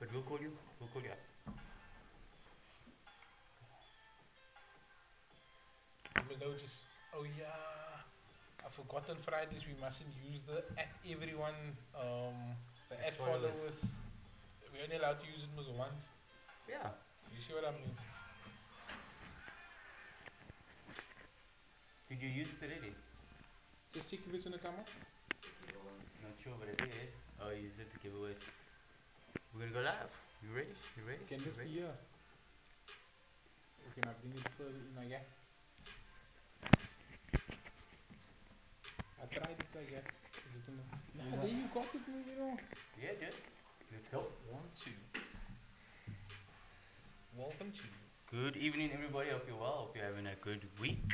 But we'll call you. We'll call you up. Just, oh yeah, I forgot on Fridays we mustn't use the at everyone, the at followers. We're only allowed to use it once. Yeah. You see what I mean? Did you use it already? Just check if it's gonna come up. Not sure, but I did. Oh, you used it to give away. We're gonna go live. You ready? You ready? Can this be here? Or can I bring it further in again? I tried it again. Is it enough? No, there you got it, you know. Yeah, dude. Let's go. 1, 2. Welcome to. Good evening, everybody. Hope you're well. Hope you're having a good week,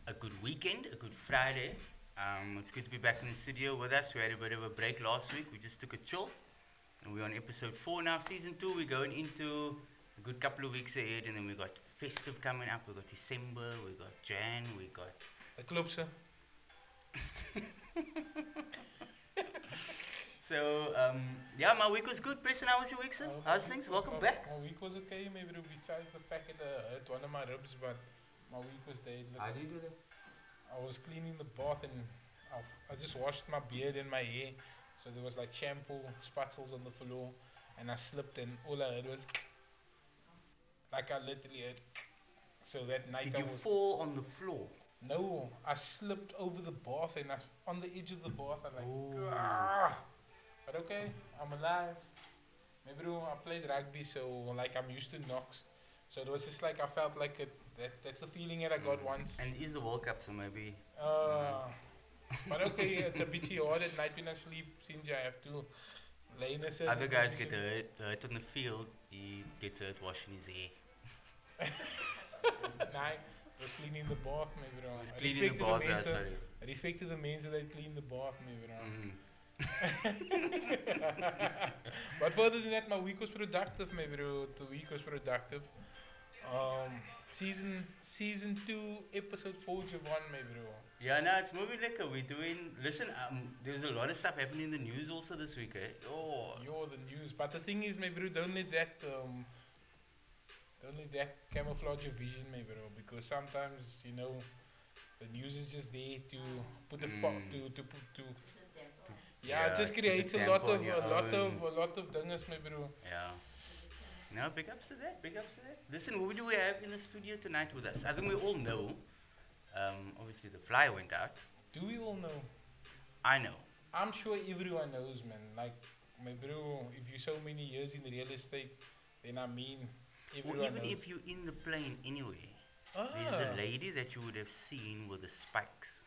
a good weekend, a good Friday. It's good to be back in the studio with us. We had a bit of a break last week. We just took a chill. And we're on episode 4 now, season 2. We're going into a good couple of weeks ahead. And then we got festive coming up. We got December. We got Jan. We got... The club, sir. So, yeah, my week was good. Preston, how was your week, sir? How's things? Welcome back. My week was okay, maybe besides the fact that I hurt one of my ribs, but my week was there. How did you do that? I was cleaning the bath and I just washed my beard and my hair. So there was like shampoo spattles on the floor and I slipped and all I heard was like I literally heard. So that night Did you fall on the floor? No, I slipped over the bath and on the edge of the bath I like but okay, I'm alive. Maybe I played rugby, so like I'm used to knocks. So it was just like I felt like that's the feeling that I got once. And it is the World Cup, so maybe. But okay, it's a bit hard at night when I sleep since I have to lay in a certain Other guys position. get hurt on the field. He gets hurt washing his hair. Nah, I was cleaning the bath, maybe wrong. Cleaning the bath, sorry. I respect to the men so they clean the bath, maybe wrong. But further than that, my week was productive, maybe the week was productive. Season 2, episode 4, Javon, maybe. Yeah, no, it's moving like we're doing. Listen, there's a lot of stuff happening in the news also this week, eh? Oh, You're the news, but the thing is, maybe don't let that camouflage your vision, maybe, because sometimes the news is just there to put the it just creates a lot of dingers, maybe. Yeah. No, big ups to that, big ups to that. Listen, who do we have in the studio tonight with us? I think we all know. Obviously, the flyer went out. Do we all know? I know. I'm sure everyone knows, man. Like, my bro, if you're so many years in real estate, then I mean, everyone Or even knows. if you're in the plane anyway, there's the lady that you would have seen with the spikes.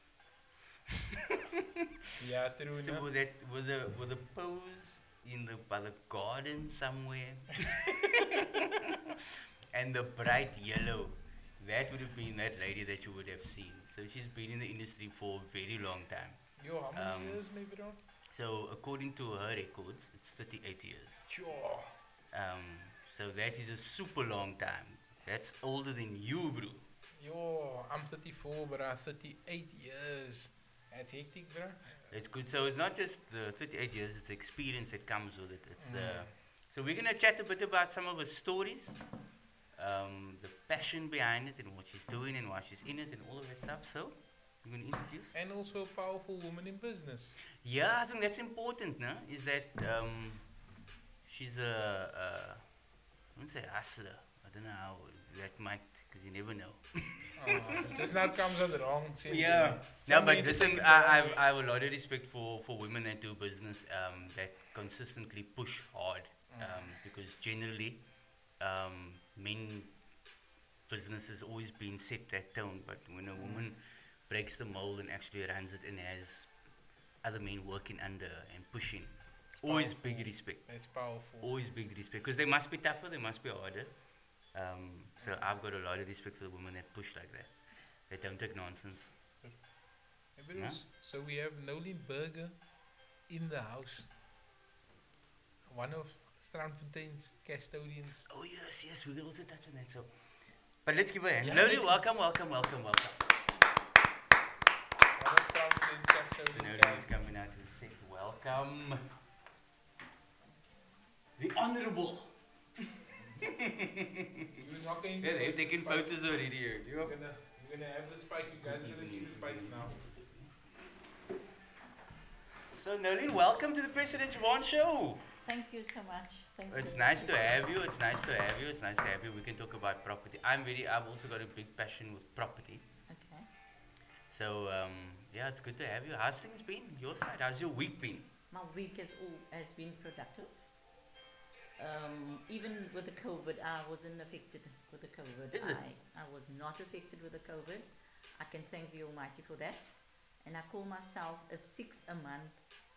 Yeah, true. So No? with the pose by the garden somewhere, and the bright yellow, that would have been that lady that you would have seen. So she's been in the industry for a very long time. Yo, how many years, maybe, bro? So according to her records, it's 38 years. Sure. So that is a super long time. That's older than you, bro. Yo, I'm 34, but I'm 38 years. That's hectic, bro. That's good. So it's not just the 38 years, it's the experience that comes with it. So we're going to chat a bit about some of her stories, the passion behind it and what she's doing and why she's in it and all of that stuff. So we're going to introduce. And also a powerful woman in business. Yeah, I think that's important, no? Is that she's I wouldn't say hustler. I don't know how that might, because you never know. Just not comes out wrong. Yeah. No, but listen, I have a lot of respect for women that do business, that consistently push hard, because generally, men business has always been set that tone, but when a woman breaks the mold and actually runs it and has other men working under and pushing, it's always powerful. Big respect. It's powerful. Always big respect, because they must be tougher, they must be harder. So I've got a lot of respect for the women that push like that. They don't take nonsense. No? So we have Noeleen Burger in the house. One of Strandfontein's custodians. Oh yes, we will also touch on that. So, but let's give her a hand. Yeah, Noeleen, welcome. One of Strandfontein's custodians. Noeleen is coming out to the set. Welcome. The honorable. You're not going to Yeah, they're roast the taking spice. photos already here. You're gonna have the spice. You guys are gonna see the spice now. So Noeleen, welcome to the President Juan Show. Thank you so much. Thank It's you. nice to have you. It's nice to have you. It's nice to have you. We can talk about property. I've also got a big passion with property. Okay. So yeah, it's good to have you. How's things been? Your side? How's your week been? My week has been productive. Even with the COVID, I wasn't affected with the COVID. Is it? I was not affected with the COVID. I can thank the Almighty for that. And I call myself a 6-a-month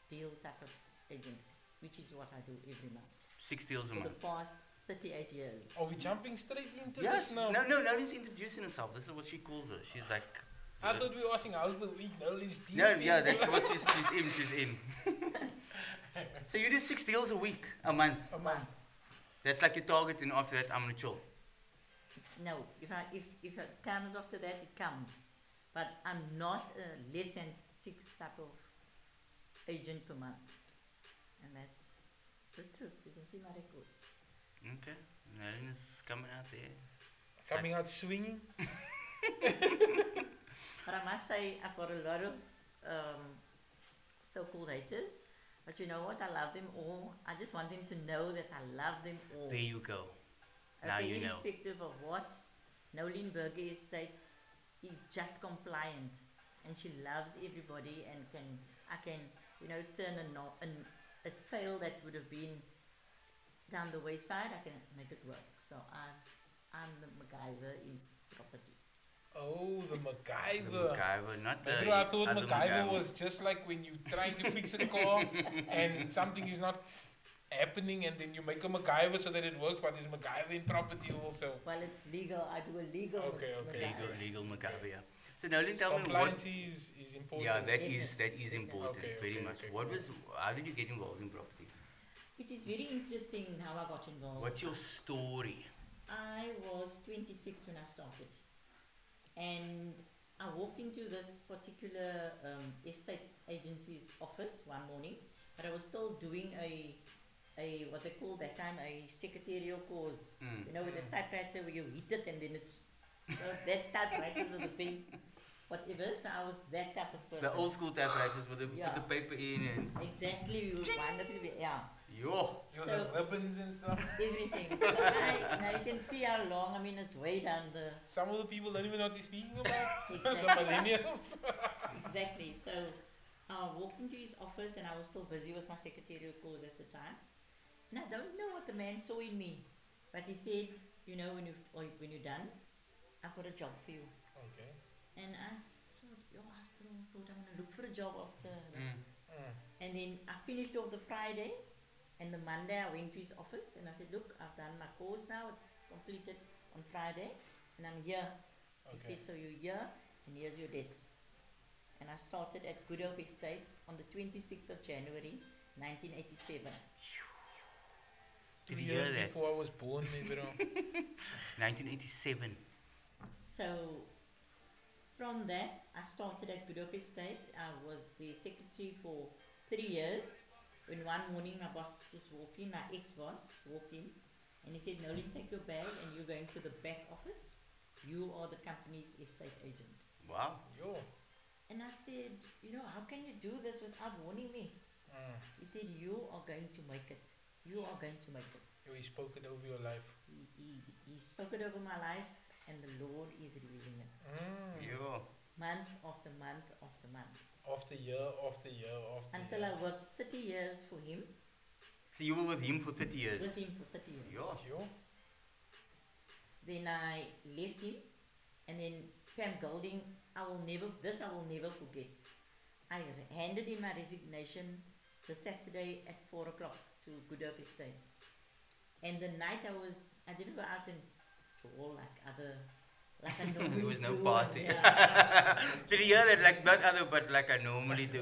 deal type of agent, which is what I do every month 6 deals a for month. the past 38 years. Are we jumping straight into Yes. this now? No. Noeleen's introducing herself. This is what she calls her. She's like. I thought we were asking how's the week. Noeleen's deep. No, yeah, that's what she's in. She's in. So you do 6 deals a month. A month. That's like your target, and after that, I'm gonna chill. No, if it comes after that, it comes. But I'm not a less than 6 type of agent per month. And that's the truth. You can see my records. Okay, Noeleen is coming out there. Coming out swinging. But I must say, I've got a lot of so-called haters. But you know what? I love them all. I just want them to know that I love them all. There you go. Now Okay, you know. irrespective of what, Noeleen Burger estate is just compliant, and she loves everybody, and I can turn a sale that would have been down the wayside. I can make it work. So I'm the MacGyver in property. Oh, the The MacGyver. MacGyver, not the. Maybe I thought other MacGyver was just like when you trying to fix a car and something is not happening, and then you make a MacGyver so that it works. But there's MacGyver in property also. Well, it's legal. I do a legal. Okay. MacGyver. Legal MacGyver. Yeah. So Noeleen, tell me what. Compliance is important. Yeah, that Definitely. is important. Okay, very okay, much. okay, What cool. was? How did you get involved in property? It is very interesting how I got involved. What's your story? I was 26 when I started, and I walked into this particular estate agency's office one morning, but I was still doing a what they call that time a secretarial course. Mm. You know, with a typewriter where you hit it and then it's that typewriter with the big whatever. So I was that type of person. The old school typewriters with Yeah. put the paper in and. Exactly, we would wind up yeah. Yo. You know, So the ribbons and stuff. everything. So now you can see how long. I mean, it's way down the. Some of the people don't even know what we're speaking about. The Exactly. millennials. Exactly. So I walked into his office and I was still busy with my secretarial course at the time. And I don't know what the man saw in me, but he said, when you're done, I've got a job for you. Okay. And I thought, I still thought I'm gonna look for a job after this. And then I finished off the Friday, and the Monday I went to his office and I said, look, I've done my course now, it's completed on Friday, and I'm here. He Okay. said, so you're here, and here's your desk. And I started at Good Hope Estates on the 26th of January, 1987. 2 Did you years hear that? before I was born, maybe. 1987. So from that, I started at Good Hope Estates. I was the secretary for 3 years. When one morning my boss just walked in, my ex-boss walked in, and he said, Noeleen, take your bag and you're going to the back office. You are the company's estate agent. Wow. Yo. And I said, how can you do this without warning me? He said, you are going to make it. You are going to make it. Yo, he spoke it over your life. He spoke it over my life, and the Lord is revealing it. Yo. Month after month after month. After year after year after Until year. I worked 30 years for him. So you were with him for 30 years. With him for 30 years. Yo. Yo. Then I left him, and then Pam Golding, I will never forget. I handed in my resignation the Saturday at 4 o'clock to Good Hope Estates. And the night I didn't go out and tour like I normally There was no do, party. yeah. Did you hear that? Like not other, but like I normally do.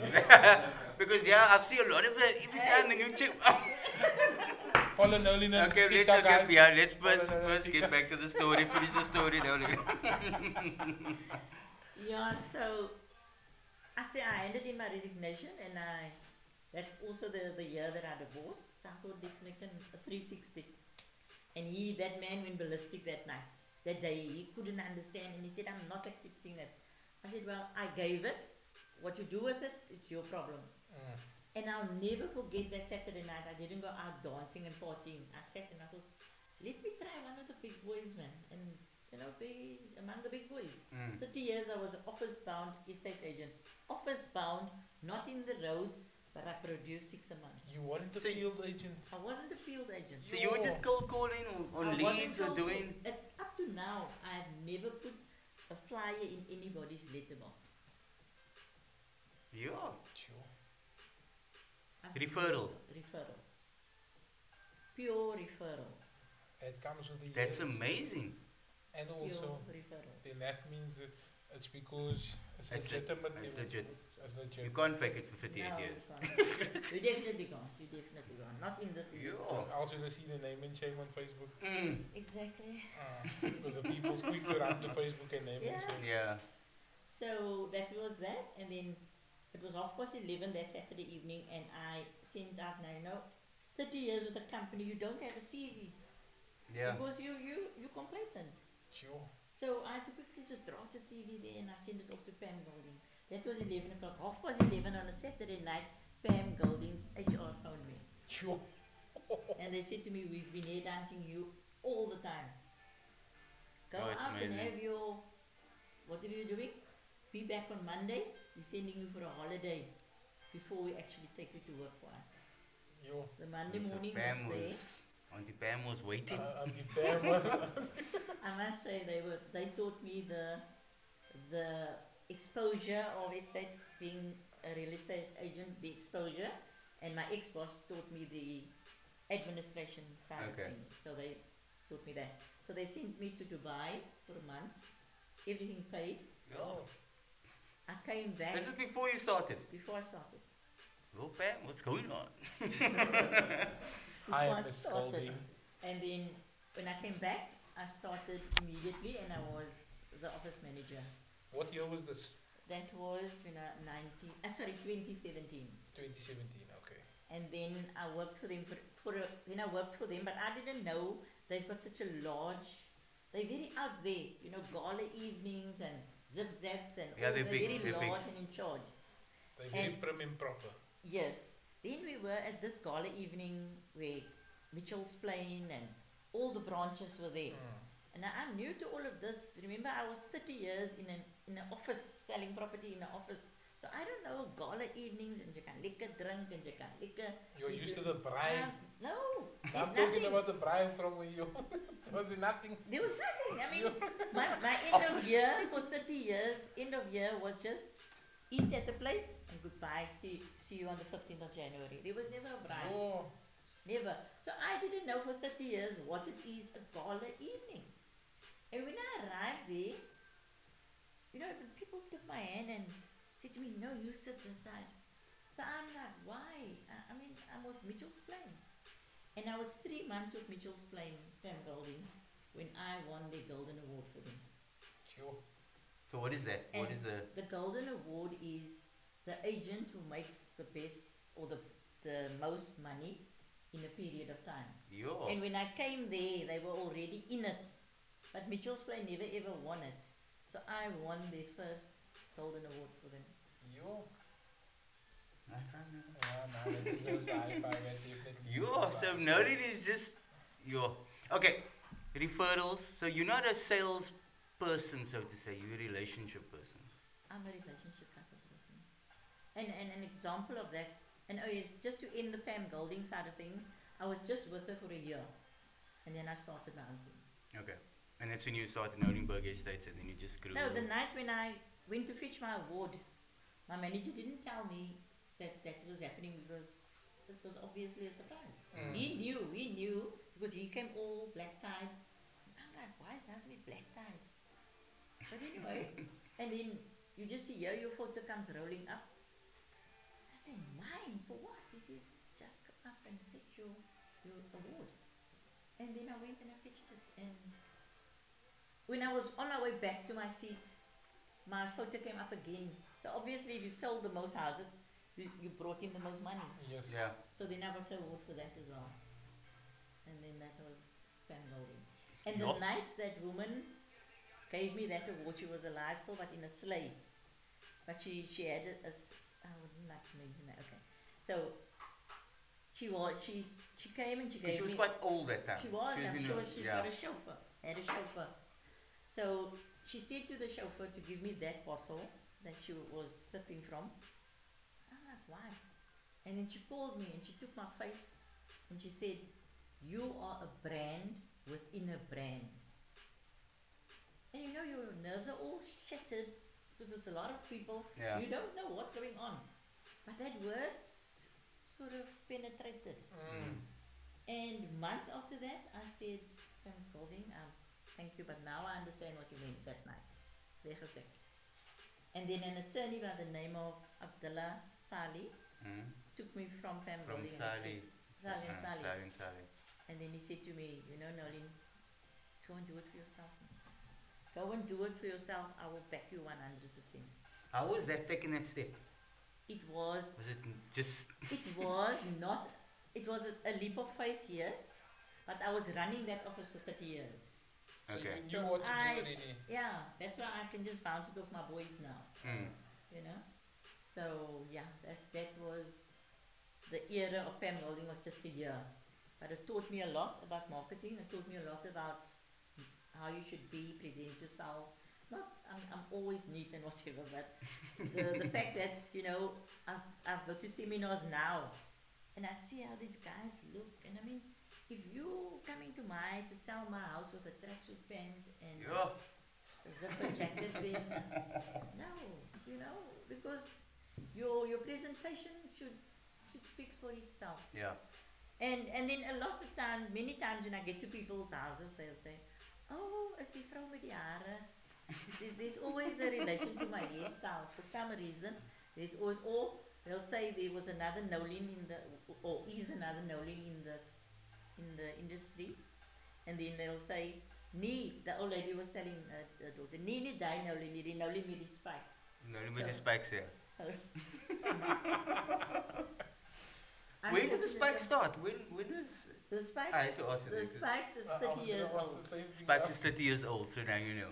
Because I've seen a lot of that every time the new chick. Follow Noeleen on Okay, TikTok, guys. let's first Follow Noeleen on get TikTok. back to the story. Finish the story now. Yeah, so I handed in my resignation, and That's also the year that I divorced. So I thought, let's make a 360. And that man went ballistic that night. That day, he couldn't understand, and he said, I'm not accepting that. I said, well, I gave it. What you do with it, it's your problem. And I'll never forget that Saturday night. I didn't go out dancing and partying. I sat and I thought, let me try one of the big boys, man. And, be among the big boys. 30 years I was an office-bound estate agent. Office-bound, not in the roads, but I produced 6 a month. You weren't a field agent? I wasn't a field agent. So you were just cold calling on leads or doing? Up to now, I've never put a flyer in anybody's letterbox. Yeah. Sure. Referrals. Pure referrals. That comes with the That's years. amazing. And also, then that means that it's because it's legitimate. It's legit. It's legit. You can't fake it for 38 years. You definitely can't. Not in this industry. Also, they see the name and shame on Facebook. Exactly. Because the people's quick to run to Facebook and name and shame. Yeah. So that was that, and then it was 11:30 that Saturday evening, and I sent out, now 30 years with a company, you don't have a CV. Yeah. Because you're complacent. Sure. So I had to quickly just draft a CV there and I sent it off to Pam Golding. That was 11 o'clock. 11:30 on a Saturday night, Pam Golding's HR phoned me. Sure. And they said to me, we've been headhunting you all the time. Go out amazing. and have whatever you're doing. Be back on Monday. We're sending you for a holiday before we actually take you to work for us. Yo. The Monday So morning Pam was there. Auntie Pam was waiting. Auntie Pam was... I must say they taught me the exposure of estate, being a real estate agent, the exposure, and my ex-boss taught me the administration side of things. So they taught me that. So they sent me to Dubai for a month, everything paid. Oh. I came back. This is before you started. Before I started. Well, Pam, what's going on? I am scolding. And then when I came back, I started immediately, and I was the office manager. What year was this? That was 2017. 2017, okay. And then I worked for them but I didn't know they've got such a large, they're very out there, gala evenings and zip zaps and they're very big. large and in charge. They're very prim and proper. Yes. Then we were at this gala evening where Mitchell's playing and all the branches were there. And I'm new to all of this. Remember, I was 30 years in an office, selling property in an office. So I don't know gala evenings, and you can liquor drink, and you can liquor. You're used to the bribe. No. I'm talking about the bribe from when you... Was it nothing? There was nothing. I mean, my end of year for 30 years, end of year was just eat at the place and goodbye. See you on the 15th of January. There was never a bribe. Oh. Never. So I didn't know for 30 years what it is a gala evening. And when I arrived there, the people took my hand and said to me, no, you sit inside. So I'm like, why? I mean, I'm with Mitchell's Plain. And I was 3 months with Mitchell's Plain, Pam Golding, when I won the Golden Award for them. Sure. So what is that? And what is the... The Golden Award is the agent who makes the best or the most money in a period of time. Yo. And when I came there, they were already in it. But Mitchell's Plain never ever won it. So I won their first Golden Award for them. Yo. High five, Yeah, that deserves a high five. Definitely. Yo, so Noeleen is just... Yo. Okay, referrals. So you're not a sales person, so to say. You're a relationship person. I'm a relationship type of person. And an example of that, and just to end the Pam Golding side of things, I was just with her for a year. And then I started my own thing. Okay. And that's when you started Noeleen Burger Estates, and then you just grew. No, the night when I went to fetch my award, my manager didn't tell me that was happening because it was obviously a surprise. He knew because he came all black tied. I'm like, why is Nazmi black tied? But anyway, and then you just see here your photo comes rolling up. I said, mine for what? He says, just come up and fetch your award. And then I went and I fetched it, and when I was on my way back to my seat, my photo came up again. So obviously if you sold the most houses, you brought in the most money. Yes. Yeah. So then I got an award for that as well. And then that was Pam Golding. And the Yeah. night that woman gave me that award, she was alive still, but in a sleigh. But she had I wouldn't like to mention that, okay. So she came and she gave me. She was quite old that time. She was, in she's yeah. got a chauffeur, had a chauffeur. So she said to the chauffeur to give me that bottle that she was sipping from. I'm like, why? And then she called me and she took my face and she said, you are a brand within a brand. And you know your nerves are all shattered because it's a lot of people. Yeah. You don't know what's going on. But that words sort of penetrated. And months after that, I said, Pam Golding, thank you, but now I understand what you meant that night. Weggezegd. And then an attorney by the name of Abdullah Sali took me from Pam From Golding. Sali. Sali and Sali. Sali and Sali. And then he said to me, you know, Noeleen, go and do it for yourself. Go and do it for yourself. I will back you 100%. How was that taking that step? It was Was it just... It was not, it was a leap of faith, yes, but I was running that office for 30 years. So Okay. you knew what to do already. Yeah, that's why I can just bounce it off my boys now, Mm. you know. So yeah, that was, the era of Pam Golding was just a year. But it taught me a lot about marketing, it taught me a lot about how you should be, present yourself. Not, I'm always neat and whatever, but the fact that, you know, I've got to seminars now and I see how these guys look, and I mean, if you coming to sell my house with a tracksuit pants and Yeah. a zipper jacket, then no, you know, because your presentation should speak for itself. Yeah. And then a lot of times, many times when I get to people's houses, they'll say, oh, is die vrou met die hare? There's always a relation to my hairstyle for some reason. There's always, or they'll say there was another Noeleen or is another Noeleen in the industry, and then they'll say, nee, the old lady was telling her daughter, nee, die Noeleen, die Noeleen met die spikes. Noeleen met die spikes, yeah. So Where did the spikes start? When was... the spikes? I had to ask you The this. spikes is 30 years old. Spikes is 30 years old, so now you know.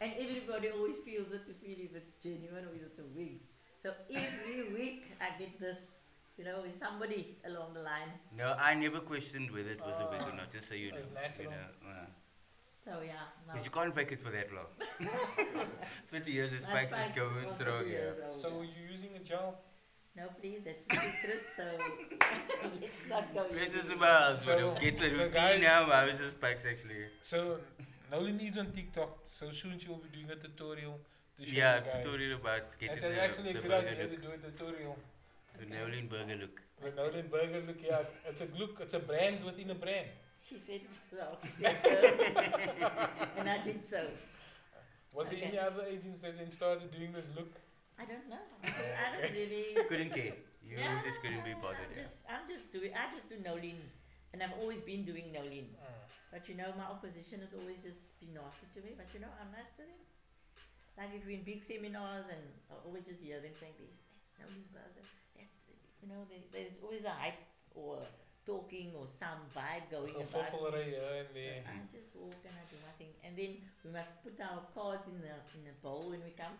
And everybody always feels it to feel if it's genuine or is it a wig. So every week I get this, you know, with somebody along the line. No, I never questioned whether it was a wig or not, just so you know. It's natural. You know, So yeah, no. because you can't fake it for that long. 30 years, the My spikes is spikes going was through, 30 yeah. years old, So yeah. you're using a gel? No, please, that's a secret, so let's not go Let's into just it. about So- get the so routine guys- now. How is the spikes actually? So Noeleen is on TikTok, so soon she will be doing a tutorial to show Yeah, you guys. tutorial about getting It is actually the a good burger idea to look. do a tutorial. The Noeleen Burger look. The Noeleen Burger look, yeah, it's a look, it's a brand within a brand. She said, well, she said so. And I did so. Was there Okay. any other agents that then started doing this look? I don't know. I don't really. Couldn't care. You Yeah, just couldn't be bothered. Yeah. I just do Noeleen. And I've always been doing Noeleen. But you know, my opposition has always just been nasty to me. But you know, I'm nice to them. Like if we're in big seminars and I always just hear them saying this, that's Noeleen Burger. That's, you know, there's always a hype or talking or some vibe going about. And there. I just walk and I do my thing. And then we must put our cards in the bowl when we come.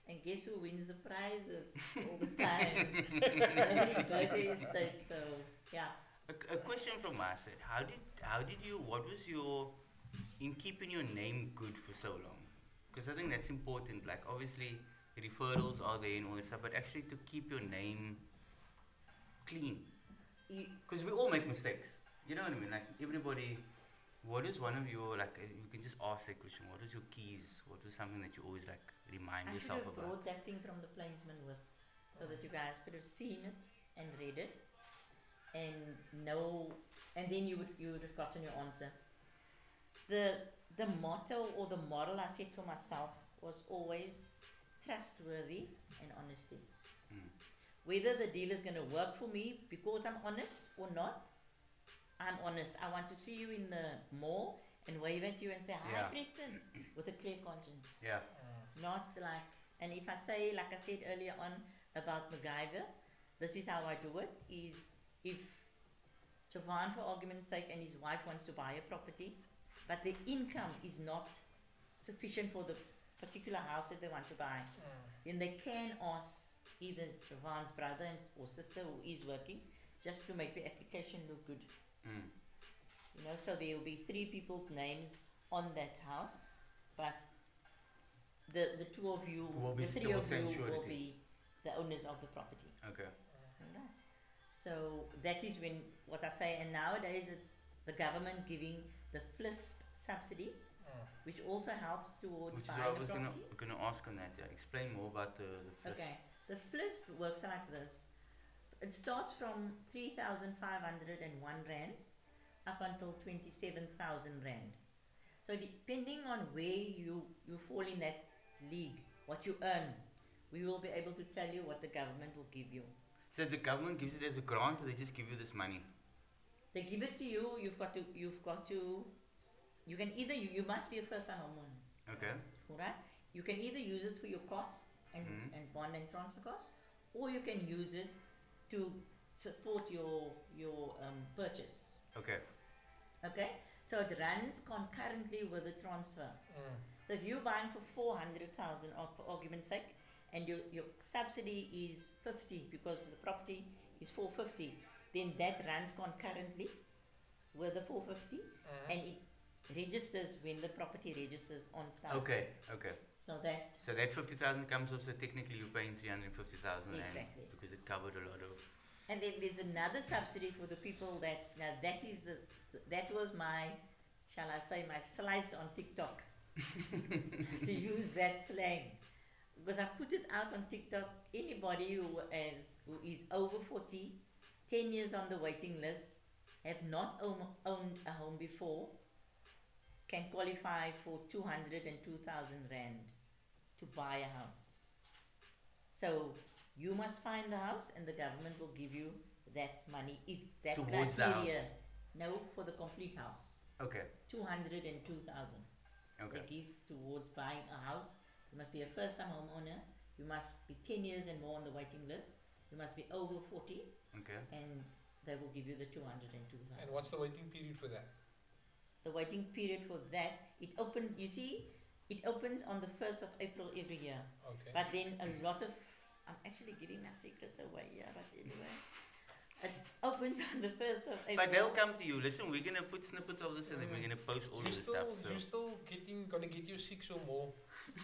And guess who wins the prizes all the time? Every birthday estate, so yeah. A question from my side. How did you, what was your, in keeping your name good for so long? Because I think that's important. Like obviously referrals are there and all this stuff, but actually to keep your name clean. Because we all make mistakes. You know what I mean? Like everybody, what is one of your, like you can just ask that question, what is your keys? What was something that you always like remind I should yourself have about? brought that thing from the Plainsman with, so that you guys could have seen it and read it and know, and then you would have gotten your answer. The motto or the model I set for myself was always trustworthy and honesty. Whether the deal is going to work for me because I'm honest or not, I'm honest. I want to see you in the mall and wave at you and say, hi, Yeah. Preston, with a clear conscience. Yeah. Not like, and if I say, like I said earlier on about MacGyver, this is how I do it, is if Javan, for argument's sake, and his wife wants to buy a property, but the income is not sufficient for the particular house that they want to buy, then they can ask either Javan's brother or sister who is working just to make the application look good. You know, so there will be 3 people's names on that house, but the 2 of you, the 3 of you will be the owners of the property. Okay. Right. So that is when what I say, and nowadays it's the government giving the FLISP subsidy, which also helps towards Which is buying what I a was property. gonna ask on that. Yeah. Explain more about the FLIS. Okay, the FLISP works like this. It starts from 3,501 rand up until 27,000 rand. So depending on where you fall in that league, what you earn, we will be able to tell you what the government will give you. So the government gives it as a grant, or they just give you this money? They give it to you. You can either you must be a first-time homeowner. Okay. Alright. You can either use it for your cost and bond and transfer costs, or you can use it to support your purchase. Okay. Okay. So it runs concurrently with the transfer. So if you're buying for 400,000, for argument's sake, and your subsidy is 50 because the property is 450, then that runs concurrently with the 450, and it registers when the property registers on time. Okay. So that's So that 50,000 comes off. So technically, you're paying 350,000 exactly. because it covered a lot of. And then there's another subsidy for the people that now that was my, shall I say, my slice on TikTok to use that slang. Because I put it out on TikTok, anybody who is over 40, 10 years on the waiting list, have not owned a home before, can qualify for 202,000 rand to buy a house. So you must find the house and the government will give you that money if that Towards the criteria. house. No, for the complete house. Okay. 202,000. Okay. They give towards buying a house. You must be a first-time homeowner. You must be 10 years and more on the waiting list. You must be over 40, Okay. and they will give you the 202,000. And what's the waiting period for that? The waiting period for that, it opened. You see, it opens on the 1st of April every year. Okay. But then a lot of, I'm actually giving my secret away, yeah. But anyway, it opens on the 1st of April. But they'll come to you. Listen, we're gonna put snippets of this, and then we're gonna post all of this stuff. So You're still gonna get you 6 or more.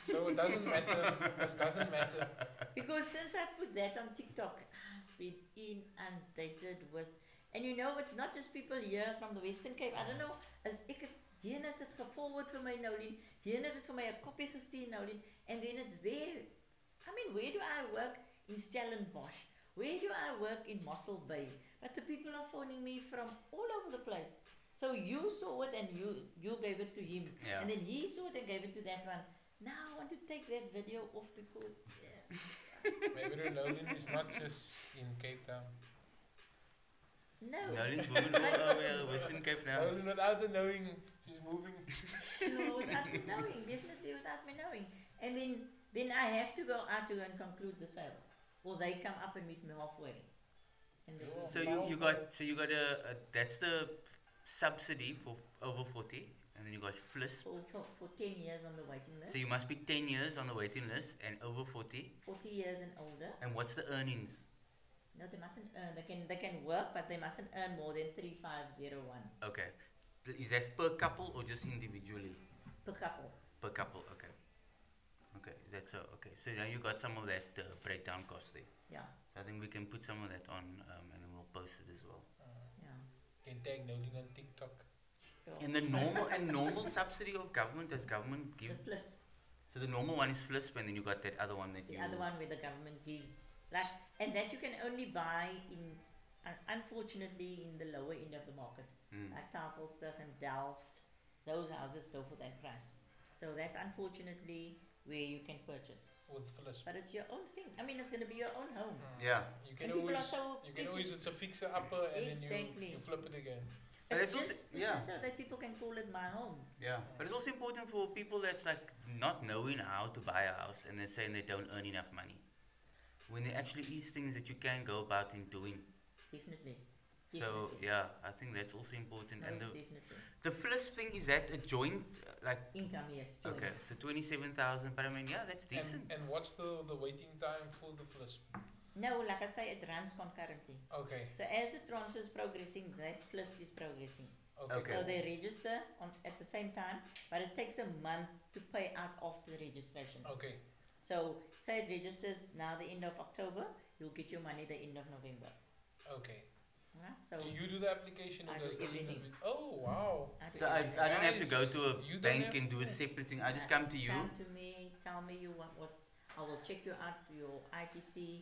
So it doesn't matter. This doesn't matter. Because since I put that on TikTok, I've been inundated with, and you know, it's not just people here from the Western Cape. I don't know, as ek het, Dien het het geforward vir my, Noeleen. Dien het het vir my 'n kopie gestuur, Noeleen. And then it's there. I mean, where do I work? In Stellenbosch. Where do I work? In Mossel Bay. But the people are phoning me from all over the place. So you saw it and you gave it to him. Yeah. And then he saw it and gave it to that one. Now I want to take that video off because, yes. Maybe Noeleen is not just in Cape Town. No. Noeleen's moving all over Western Cape now. Noeleen, without the knowing, she's moving. Sure, without me knowing, definitely without me knowing. And then I have to go out to and conclude the sale. Or they come up and meet me halfway. And then So you got a that's the subsidy for over 40, and then you got FLIS. for 10 years on the waiting list. So you must be 10 years on the waiting list and over 40. 40 years and older. And what's the earnings? No, they mustn't earn. They can work, but they mustn't earn more than 3,501 Okay. Is that per couple or just individually? per couple. Per couple, okay. Okay, that's okay. So now you got some of that breakdown cost there. Yeah, So I think we can put some of that on, and then we'll post it as well. yeah. Can tag Noeleen on TikTok. Sure. And the normal subsidy of government, does government give? The FLIS, So the normal one is FLISP, and then you got that other one that the you. other one where the government gives, like, and that you can only buy in, unfortunately, in the lower end of the market, like Tafelsig and Delft. Those houses go for that price. So that's unfortunately where you can purchase. With Phyllis. But it's your own thing. I mean, it's going to be your own home. Yeah. You can And people are always, so it's a fixer upper and then Exactly. you flip it again. But it's also- just, yeah. just so that people can call it my home. Yeah, but it's also important for people that's like not knowing how to buy a house and they're saying they don't earn enough money. when there actually is things that you can go about in doing. Definitely. So Definitely. yeah, I think that's also important. Most And definitely. the FLIS thing, is that a joint like? Income, yes. Joint. Okay, so 27,000. But I mean, yeah, that's decent. And what's the waiting time for the FLIS? No, like I say, it runs concurrently. Okay. So as the transfer is progressing, that FLIS is progressing. Okay. So they register at the same time, but it takes a month to pay out after the registration. Okay. So say it registers now the end of October, you'll get your money the end of November. Okay. Right? So Do you do the application or I does do the everything. Oh wow. So I don't have to go to a You don't bank have and do a to. separate thing. I just come to you. Come to me, tell me you want what. I will check you out your ITC.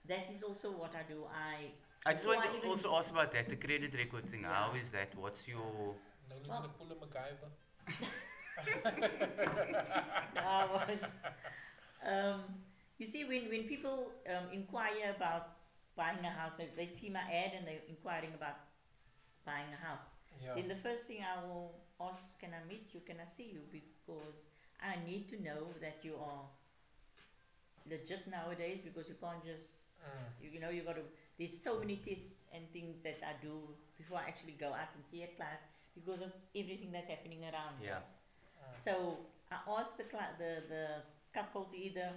That is also what I do. I just before want I to even- also ask about that, the credit record thing. Yeah. How is that? What's your... No need Well- to pull a MacGyver. No, I won't. You see, when people inquire about buying a house, they see my ad and they're inquiring about buying a house. Yeah. Then the first thing I will ask, can I meet you? Can I see you? Because I need to know that you are legit nowadays, because you can't just, you know, you got to, there's so many tests and things that I do before I actually go out and see a client because of everything that's happening around Yeah. us. So I asked the couple to either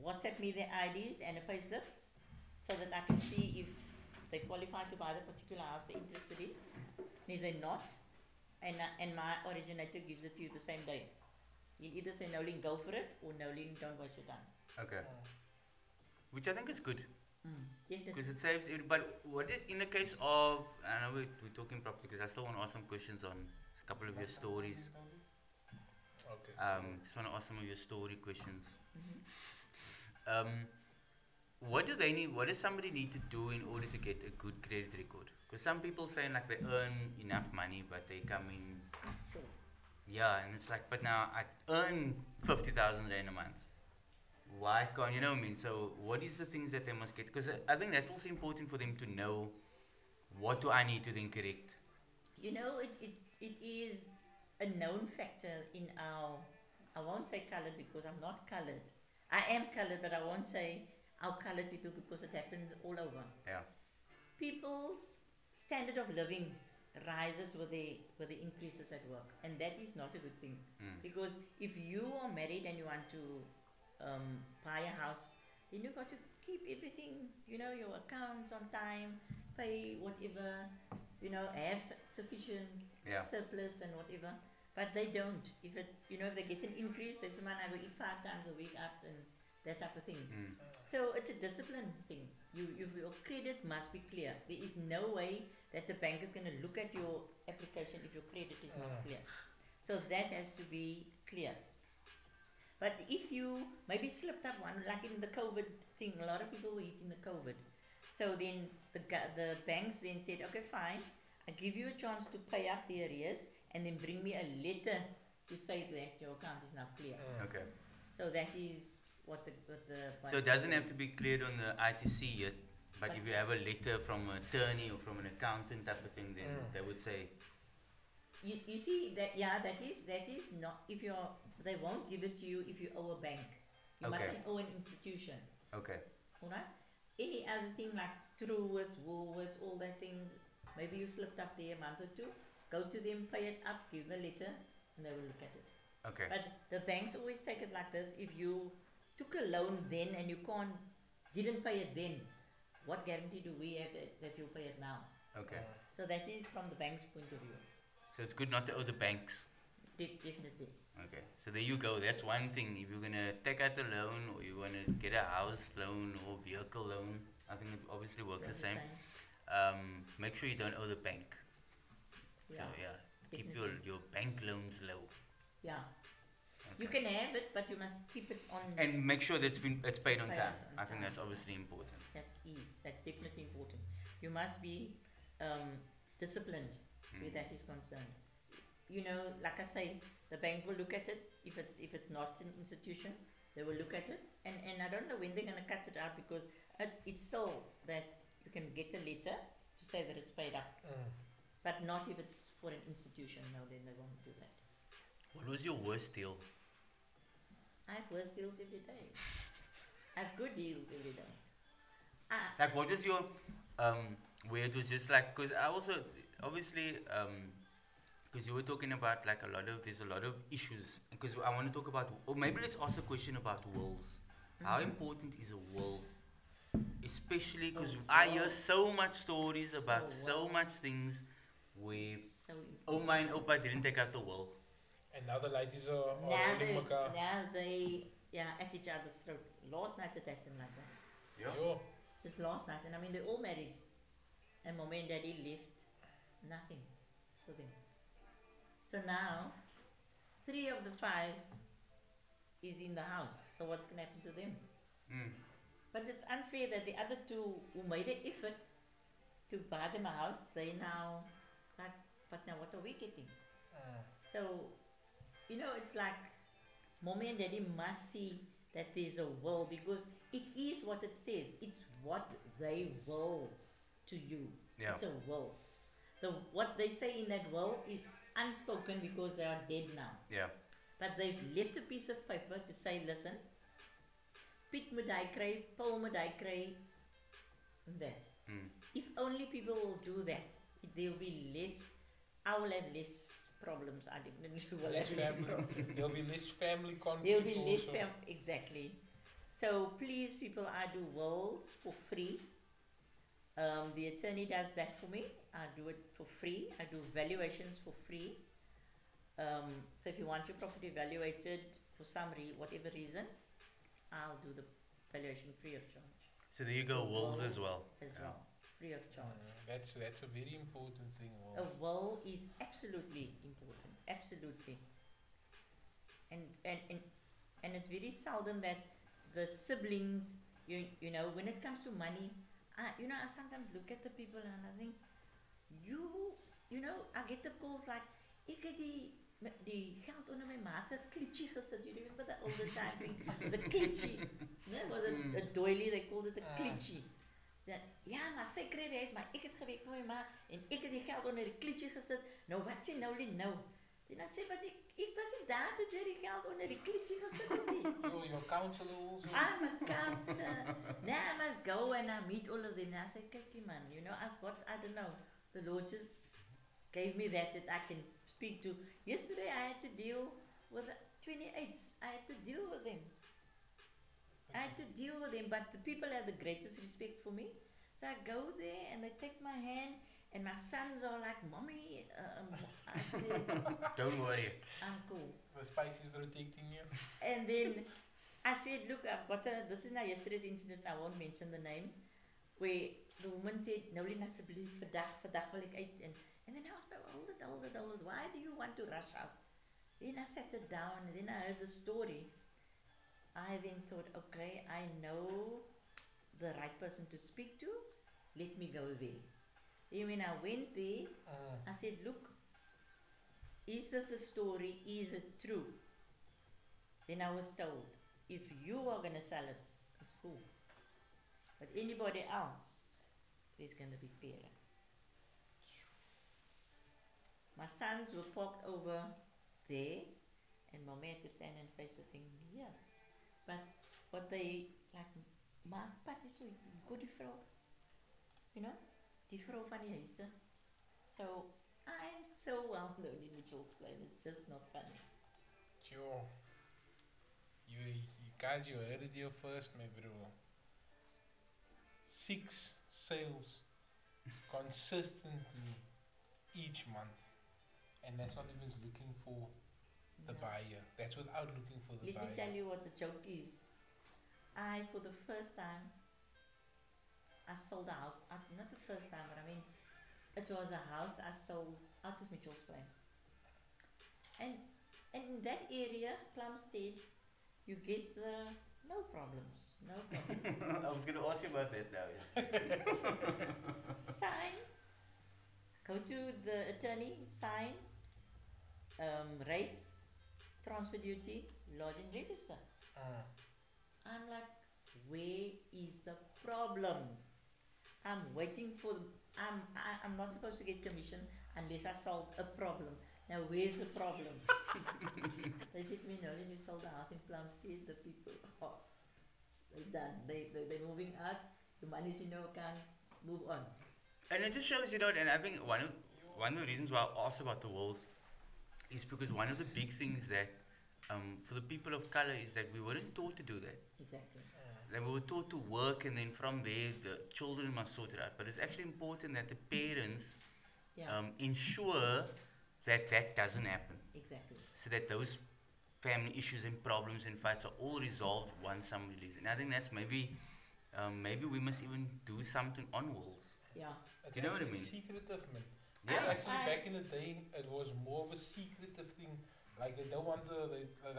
WhatsApp me their IDs and a payslip so that I can see if they qualify to buy the particular house they're interested in. If they're not, and my originator gives it to you the same day. You either say, Noeleen, go for it, or Noeleen, don't waste your time. Okay. Which I think is good, Definitely. because it saves it. But what is, in the case of, I know we're talking property, because I still want to ask some questions on a couple of your stories. Okay. Just want to ask some of your story questions. Mhm. What do they need? What does somebody need to do in order to get a good credit record? Because some people say like they earn enough money, but they come in, Sure. yeah, and it's like, but now I earn 50,000 rand a month. Why can't, you know what I mean? So what is the things that they must get? Because I think that's also important for them to know, what do I need to then correct? You know, it is a known factor in our, I won't say colored because I'm not colored. I am colored, but I won't say our colored people because it happens all over. Yeah. People's standard of living rises with the increases at work, and that is not a good thing. Because if you are married and you want to buy a house, then you've got to keep everything, you know, your accounts on time, pay whatever, you know, have sufficient Yeah. surplus and whatever. But they don't. If it, you know, if they get an increase, they say, man, I will eat 5 times a week out and that type of thing. So it's a discipline thing. Your credit must be clear. There is no way that the bank is going to look at your application if your credit is not clear. So that has to be clear. But if you maybe slipped up one, like in the COVID thing, a lot of people were hitting the COVID. So then the banks then said, okay, fine, I give you a chance to pay up the arrears and then bring me a letter to say that your account is now clear. Okay. So that is what the So it doesn't have to be cleared on the ITC yet, but if you have a letter from an attorney or from an accountant type of thing, then they would say, you see that, yeah, that is not, if you're, they won't give it to you if you owe a bank. You must Okay. owe an institution. okay, Alright? Any other thing like Truworths, Woolworths, all that things, maybe you slipped up there a month or two, go to them, pay it up, give the letter, and they will look at it. okay, But the banks always take it like this: if you took a loan then and you didn't pay it then, what guarantee do we have that you'll pay it now? okay. So that is from the bank's point of view. So it's good not to owe the banks. Definitely. Okay, so there you go. That's one thing. If you're gonna take out a loan, or you wanna get a house loan or vehicle loan, I think it obviously works the same. Make sure you don't owe the bank. So yeah, keep your bank loans low. Yeah. Okay. You can have it, but you must keep it on. And make sure that it's paid on Paid time. on I think time. that's obviously important. That's definitely important. You must be disciplined where that is concerned. You know, like I say, the bank will look at it. If it's not an institution, they will look at it. And I don't know when they're going to cut it out, because it's so that you can get a letter to say that it's paid up. But not if it's for an institution. No, then they won't do that. What was your worst deal? I have worse deals every day. I have good deals every day. Ah, Like, what was your where it was just like, because I also obviously because you were talking about like there's a lot of issues, because I want to talk about, or maybe let's ask a question about wills. How important is a will, especially because I hear so much stories about so much things where so Oma and Opa didn't take out the will. And now the ladies are now rolling maka. they at each other's throat. Last night it happened like that. Yo. Just last night, and I mean they're all married, and mom and daddy left nothing for them. So now 3 of the 5 is in the house. So what's gonna happen to them? Mm. But it's unfair that the other 2 who made an effort to buy them a house, they now like, but now what are we getting? So, you know, it's like mommy and daddy must see that there's a will, because it is what it says. It's what they will to you. Yeah. It's a will. What they say in that will is unspoken because they are dead now. Yeah. But they've left a piece of paper to say, listen, Piet moet hy kry, Paul moet hy kry, that. Mm. If only people will do that, there'll be less, I will have less problems. I definitely will have less problems. There'll be less family conflict. There'll be less also. exactly. So please, people, I do wills for free. The attorney does that for me. I do it for free. I do valuations for free. So if you want your property evaluated for some whatever reason, I'll do the valuation free of charge. So there you go, wills as well. As well, free of charge. That's a very important thing. A will is absolutely important, absolutely. And it's very seldom that the siblings, you know, when it comes to money, I sometimes look at the people and I think, you know, I get the calls like, ek het die geld onder my ma se klitschie gesit. You remember the older time thing? It was a klitschie. It was a doily, they called it a klitschie. Ja, maar sy kry die huis, maar ek het gewerk vir my ma en ek het die geld onder die klitschie gesit. Nou wat sê Noeleen nou? En dan sê wat ek was nie daar toe jy die geld onder die klitschie gesit het nie. So your counselor also. I'm a counselor. Now I must go and I meet all of them. And I say, kykie man, you know, I've got, I don't know, the Lord just gave me that I can speak to. Yesterday I had to deal with 28s. I had to deal with them. But the people have the greatest respect for me. So I go there and they take my hand and my sons are like, Mommy, I said, Don't worry. Uncle. The spice is protecting you. And then I said, look, I've got this is now yesterday's incident, I won't mention the names, where the woman said, Noeleen, asseblief, vandag wil ek uit. And then I was like, hold it, why do you want to rush out? Then I sat it down and then I heard the story. I then thought, okay, I know the right person to speak to, let me go there. Then when I went there, I said, look, is this a story, is it true? Then I was told, if you are going to sell it, it's cool. But anybody else, there's going to be fair. My sons were parked over there, and Mommy had to stand and face the thing here. But what they, like, maar pat is so good die vrou, you know, die vrou van die huise. So, I am so well known in Mitchell's Plain, it's just not funny. Sure. You guys, you heard it here first, my bro. 6 sales consistently each month. And that's not even looking for the buyer. That's without looking for the buyer. Let me tell you what the joke is. For the first time, I sold a house. Not the first time, but I mean, it was a house I sold out of Mitchell's Plain. And in that area, Plumstead, you get the no problems. I was going to ask you about that now. Sign. Go to the attorney, sign, rates, transfer duty, lodge and register. I'm like, where is the problems? I'm waiting for, I'm not supposed to get commission unless I solve a problem. Now where's the problem? They said to me, Noeleen, you sold a house in Plumstead, the people, It's done. They're moving out. The money's in your account. Move on. And it just shows, and I think one of the reasons why I asked about the wills is because one of the big things that for the people of color is that we weren't taught to do that. Exactly. Like we were taught to work, and then from there the children must sort it out. But it's actually important that the parents Yeah. ensure that that doesn't happen, Exactly. so that those family issues and problems and fights are all resolved once somebody leaves. And I think that's maybe we must even do something on wills. Yeah. It's You know what I actually mean? secretive, man. Yeah. It's actually I- back in the day, it was more of a secretive thing. Like they don't want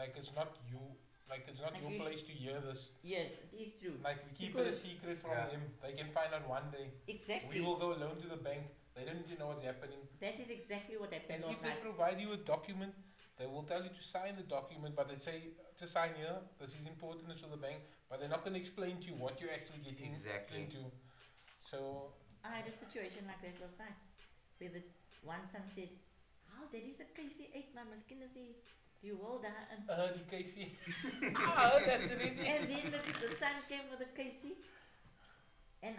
like it's not you, like it's not Like your you- place to hear this. Yes, it is true. Like we keep it a Because- secret from Yeah. them. They can find out one day. Exactly. We will go alone to the bank. They don't need to know what's happening. That is exactly what happened And last if they night. provide you a document, they will tell you to sign the document, but they say to sign here, this is important, it's for the bank, but they're not going to explain to you what you're actually getting Exactly. into. So, I had a situation like that last night, where the one son said, "Oh, there is a KC8, maar miskien is die wil daar in." die Casey. I heard that already. And then the son came with a KC, and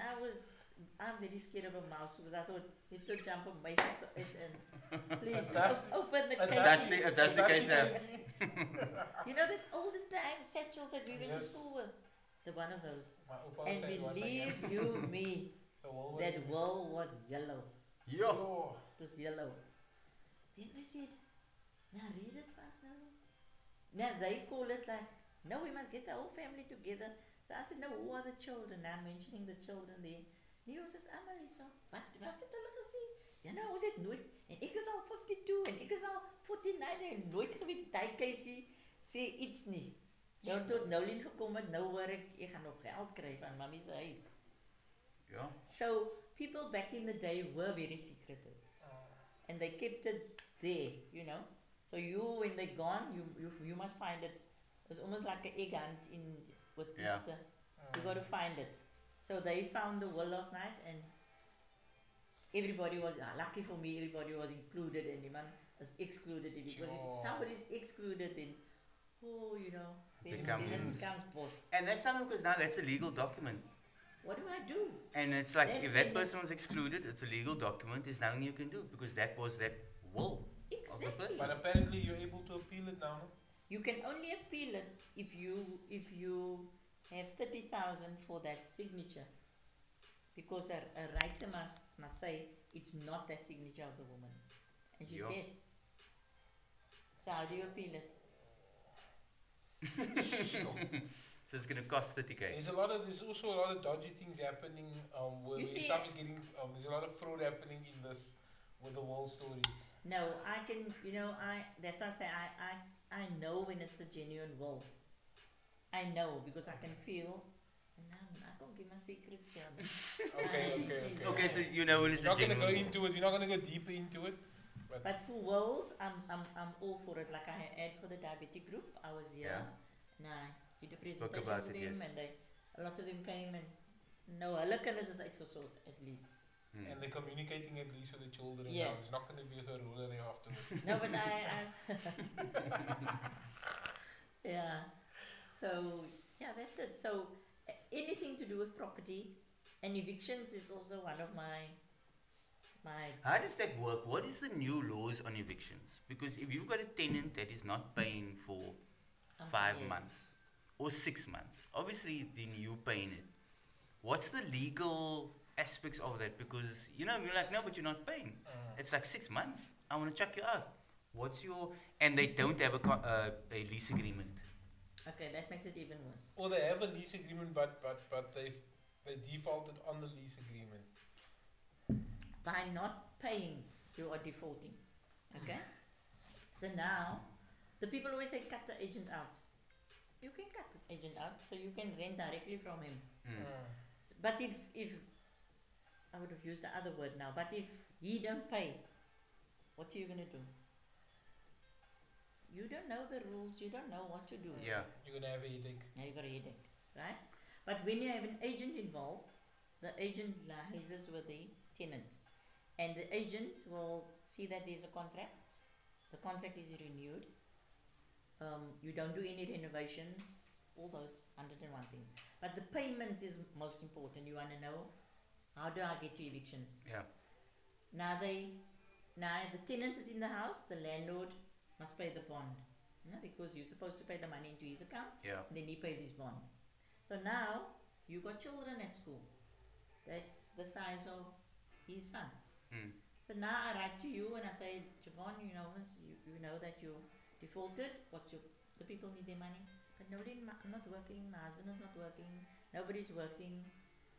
I'm very scared of a mouse because I thought it would jump on my and please A dust- open the a KC. If that's the case, Casey. You know that all the time satchels that we went to Yes. school with, the one of those. My opa And said one believe again. you me, The wall was that in it. wall was yellow. Yo. Oh, It was yellow. Then they said, "Now read it fast now." Now they call it like, "No, we must get the whole family together." So I said, "No, who are the children?" I'm mentioning the children there. Nee, ons is almal hier so. Wat het hulle gesê? Ja, nou, ons het nooit, en ek is al 52 en ek is al 49 en nooit geweet die Casey sê iets nie. Nou tot Noeleen gekom het, nou hoor ek gaan nog geld kry van mami se huis. Yeah. So people back in the day were very secretive. And they kept it there, you know. So when they're gone, you must find it. It's almost like an egg hunt with Yeah. this. You got to find it. So they found the will last night, and everybody was lucky for me. Everybody was included, and the man was excluded. Because Sure. if somebody's excluded, then then Becomes- comes boss. And that's something because now that's a legal document. What do I do? And it's like That's if that when person was excluded, it's a legal document. There's nothing you can do because that was that will of the Exactly. person. but apparently you're able to appeal it now, no? You can only appeal it if you have 30,000 for that signature, because a writer must say it's not that signature of the woman, and she's Yeah. dead. So how do you appeal it? So it's going to cost 30K. There's also a lot of dodgy things happening where You where see- stuff is getting, there's a lot of fraud happening in this, with the wall stories. No, I can. That's why I say I know when it's a genuine will. I know because I can feel. And I can't give my secrets here. Okay. Okay, so you know when it's We're a not going to go genuine into it, we're not going to go deeper into it. But for wills, I'm all for it. Like I had for the diabetic group, I was here. Yeah. And I did a Spoke presentation about to it, them, yes. and a lot of them came and no, hulle kinders is uitgesort at least. Mm. And they're communicating at least with the children now. Yes. It's not going to be a ruler there afterwards. No, but yeah. So yeah, that's it. So anything to do with property and evictions is also one of my. How does that work? What is the new laws on evictions? Because if you've got a tenant that is not paying for 5 yes. months or 6 months, obviously then you paying it. What's the legal aspects of that? Because you're like, no, but you're not paying. It's like 6 months. I want to check you out. What's your? And they don't have a lease agreement. Okay, that makes it even worse. Or they have a lease agreement, but they defaulted on the lease agreement. By not paying, you are defaulting. Okay? So now, the people always say cut the agent out. You can cut the agent out, so you can rent directly from him. But if I would have used the other word now, but if he don't pay, what are you going to do? You don't know the rules, you don't know what to do. Yeah. You're going to have a headache. Now you got a headache, right? But when you have an agent involved, the agent liaises with the tenant. And the agent will see that there's a contract. The contract is renewed. You don't do any renovations, all those 101 things. But the payments is most important. You want to know, how do I get to evictions? Yeah. Now the tenant is in the house, the landlord must pay the bond. No, because you're supposed to pay the money into his account, Yeah. then he pays his bond. So now you got children at school. That's the size of his son. Mm. So now I write to you and I say, Javon, you know, you know that you defaulted. The people need their money. But Noeleen, I'm not working. My husband is not working. Nobody's working.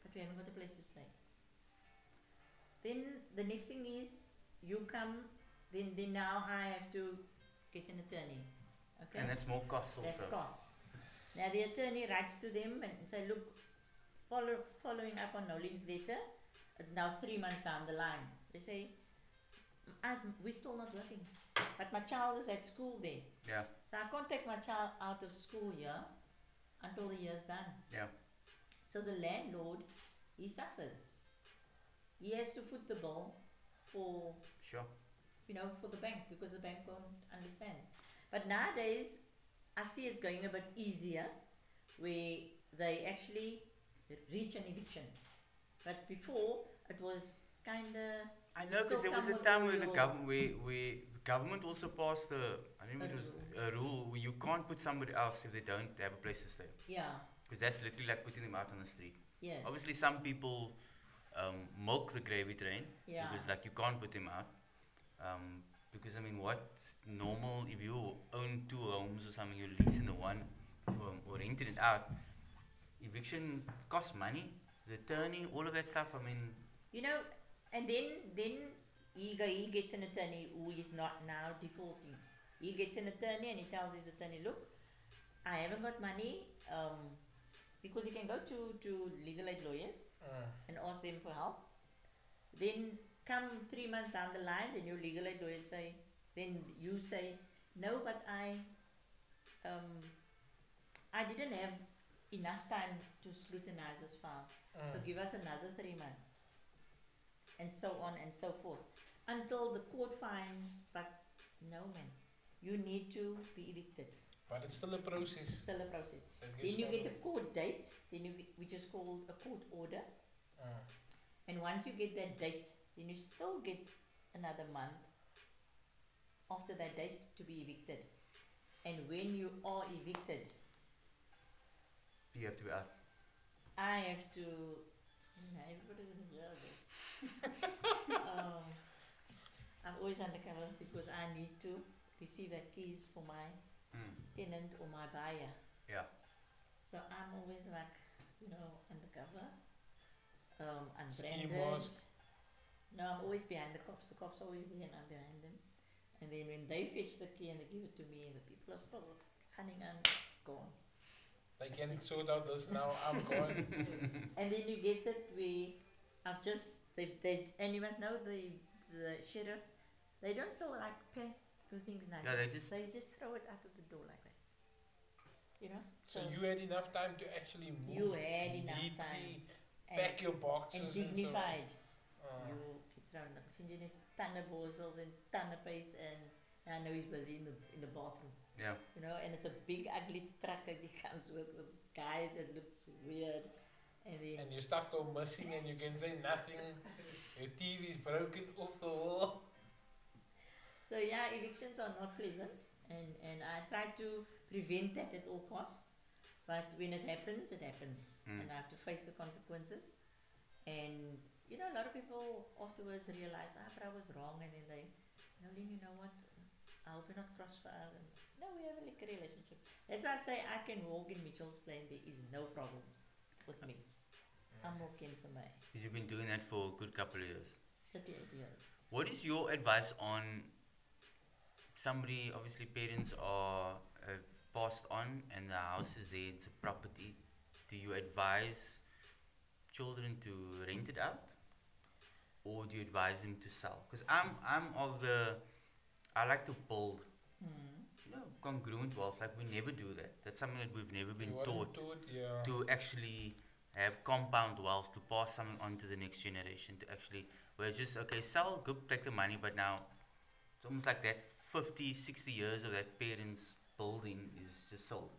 But we haven't got a place to stay. Then the next thing is you come. Then now I have to get an attorney. Okay. And that's more cost also. That's costs. Now the attorney writes to them and say, look, following up on Noeleen's letter, it's now 3 months down the line. They say, we're still not working, but my child is at school there. Yeah. So I can't take my child out of school here until the year's done. Yeah. So the landlord, he suffers. He has to foot the bill for, Sure. for the bank, because the bank won't understand. But nowadays, I see it's going a bit easier, where they actually reach an eviction. But before, it was kind of... I know, because there was a time where the government also passed a rule where you can't put somebody else if they don't have a place to stay. Yeah, Because that's literally like putting them out on the street. yeah, Obviously, some people milk the gravy train, yeah. because like you can't put them out. Because I mean, what's normal if you own 2 homes or something, you're leasing the one or renting it out. Eviction costs money, the attorney, all of that stuff. I mean, And then he gets an attorney who is not now defaulting. He gets an attorney and he tells his attorney, look, I haven't got money, because he can go to legal aid lawyers and ask them for help. Then come 3 months down the line, then your legal aid lawyer then you say, no, but I didn't have enough time to scrutinize this file. So give us another 3 months. And so on and so forth. Until the court finds, but no man, you need to be evicted. But it's still a process. Still a process. That Then gets you get a followed. court date, which is called a court order. And once you get that date, then you still get another month after that date to be evicted. And when you are evicted, you have to be out. I have to, everybody's going to hear this. I'm always undercover because I need to receive the keys for my tenant or my buyer. Yeah. So I'm always like, undercover, Ski unbranded. mask. No, I'm always behind the cops. The cops are always there and I'm behind them. And then when they fetch the key and they give it to me, and the people are still cunning and gone. They can sort out this now, I'm gone. And then you get that way. I've just and you must know the sheriff, they don't still like do things nice. Yeah, they just throw it out of the door like that. So you had enough time to actually move. You had enough neatly, time. pack your boxes and dignified. and You get thrown up. Send you a ton of bottles and ton of paste, and I know he's busy in the bathroom. Yeah. And it's a big ugly truck that he comes with guys that looks weird. and your stuff go missing and you can say nothing. Your TV is broken off the wall. So yeah, evictions are not pleasant, and I try to prevent that at all costs. But when it happens, and I have to face the consequences. And a lot of people afterwards realize, but I was wrong, and then they, Noeleen, you know what? I hope you're not crossfire. And no, we have a liquor relationship. That's why I say I can walk in Mitchell's Plain. There is no problem with me. I'm walking for me. Because you've been doing that for a good couple of years. 38 years. What is your advice on somebody, obviously parents are passed on and the house is there, it's a property. Do you advise children to rent it out? Or do you advise them to sell? Because I'm of the, I like to build, congruent wealth. Like we never do that. That's something that we've never been taught to actually have compound wealth, to pass something on to the next generation, to actually, where it's just, okay, sell, go take the money, but now it's almost like that 50, 60 years of that parents building is just sold.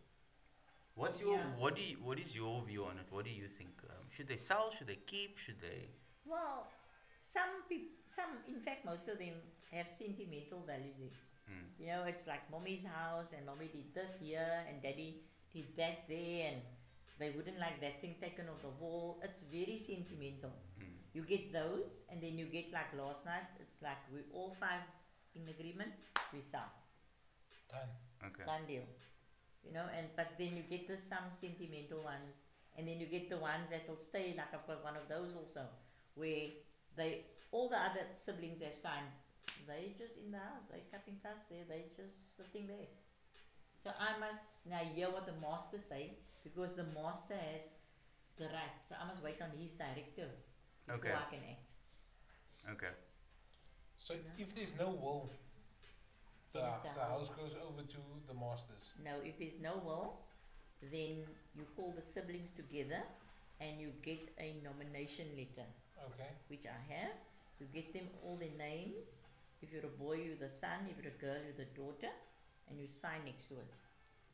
What's your Yeah. what is your view on it? What do you think? Should they sell? Should they keep? Should they? Well, some, in fact, most of them have sentimental values there. Mm. You know, it's like mommy's house, and mommy did this here, and daddy did that there, and they wouldn't like that thing taken off the wall. It's very sentimental. Mm. You get those, and then you get like last night, it's like we all five in agreement, we sell. Done. Okay. Done deal. You know, and but then you get the some sentimental ones, and then you get the ones that will stay. Like I've got one of those also, where they all the other siblings have signed. They just in the house. They cutting class there. They just sitting there. So I must now hear what the master say, because the master has the right. So I must wait on his directive before Okay. I can act. Okay. So No. if there's no will, the, Then it's a the house. house goes over to the masters. Now, if there's no will, then you call the siblings together, and you get a nomination letter, Okay. which I have. You get them all their names. If you're a boy, you're the son. If you're a girl, you're the daughter, and you sign next to it.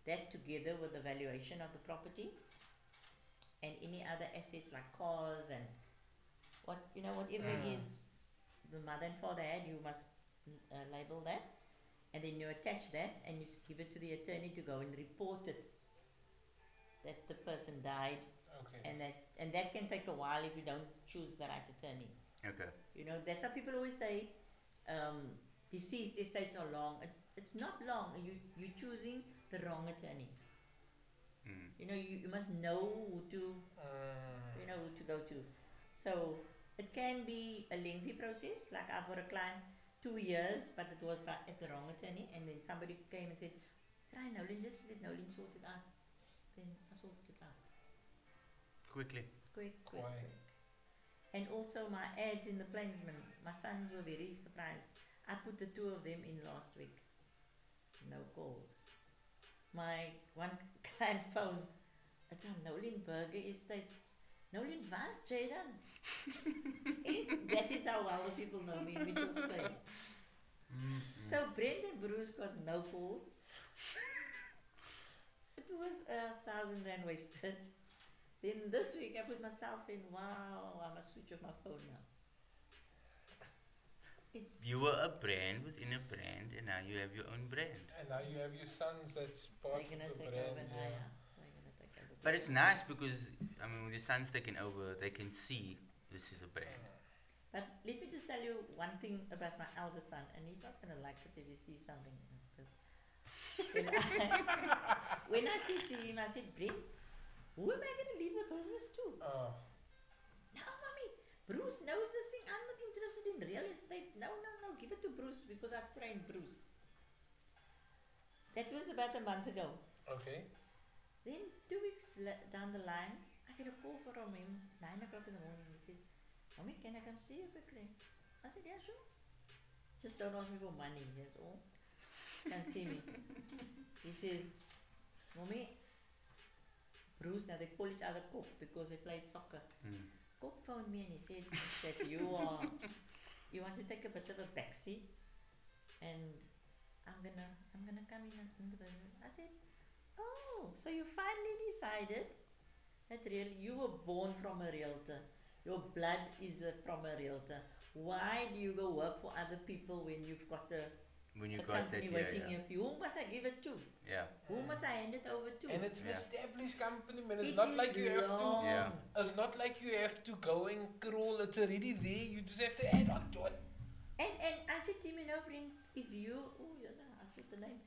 That together with the valuation of the property and any other assets like cars and whatever is the mother and father had, you must label that, and then you attach that and you give it to the attorney to go and report it that the person died, Okay. and that can take a while if you don't choose the right attorney. Okay. You know, that's how people always say, deceased estates are long. It's not long. You're choosing the wrong attorney. Mm. You know, you must know who to who to go to. So it can be a lengthy process. Like I've got a client 2 years, but it was at the wrong attorney, and then somebody came and said, "Try Noeleen, just let Noeleen sort it out." Then I sorted it out Quickly. quick. Quiet. And also my ads in the Plainsman, my sons were very surprised. I put the two of them in last week. No calls. My one client phone, it's on Noeleen Burger Estates. Noeleen, where's Jaden? That is how well the people know me in Mitchell's Bay. So Brendan Bruce got no calls. It was 1,000 rand wasted. Then this week I put myself in, wow, I must switch off my phone now. It's You were a brand within a brand, and now you have your own brand. And now you have your sons that's part they're of gonna the take brand. over now, Yeah. yeah. They're gonna take over. But it's nice because I mean, with your sons taking over, they can see this is a brand. But let me just tell you one thing about my elder son, and he's not gonna like it if he sees something. Because when I said to him, I said, Brent, who am I gonna leave the business to? No, mommy, Bruce knows this thing. I'm not interested in real estate. No, give it to Bruce because I've trained Bruce. That was about a month ago. Okay. Then 2 weeks down the line, I get a call from him, 9 o'clock in the morning. He says, "Mommy, can I come see you quickly?" I said, "Yeah, sure. Just don't ask me for money, that's all. Come see me." He says, "Mommy, Bruce," now they call each other Cook because they played soccer. Mm. Cook phoned me and he said that you want to take a bit of a backseat, and I'm gonna come in the business. I said, "Oh, so you finally decided that really you were born from a realtor. Your blood is from a realtor. Why do you go work for other people when you've got When you a got that, company yeah, waiting yeah. here for you? Who must I give it to? Yeah. Who must I hand it over to?" And it's an Yeah. established company, man. It's It not is like you have to. long. Yeah. It's not like you have to go and crawl. It's already there. You just have to add on to it. And I said to him, you know, Brent, if you, I said the name.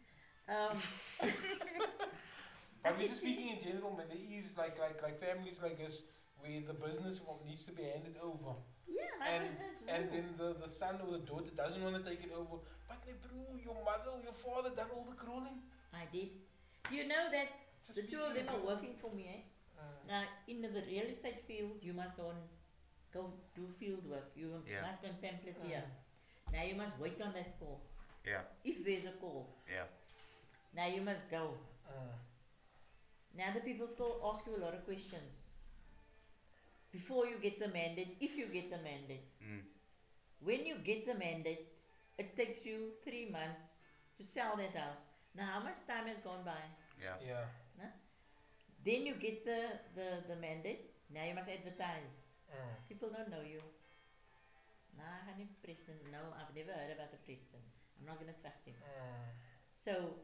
But I we're said just to him, speaking in general, man. There is like families like us where the business needs to be handed over, yeah, my and business. and will. then the son or the daughter doesn't want to take it over. But bro, your mother or your father done all the crawling. I did. Do you know that Just the two of speaking them in are general. working for me, eh? Now, in the real estate field, you must go do field work. You Yeah. must go and pamphleteer. Now you must wait on that call. Yeah. If there's a call, Yeah. now you must go. Now the people still ask you a lot of questions before you get the mandate, if you get the mandate. Mm. When you get the mandate, it takes you 3 months to sell that house. Now how much time has gone by? Yeah. Yeah. Then you get the mandate. Now you must advertise. People don't know you. Nah, I need Preston. No, I've never heard about the Preston. I'm not gonna trust him. So,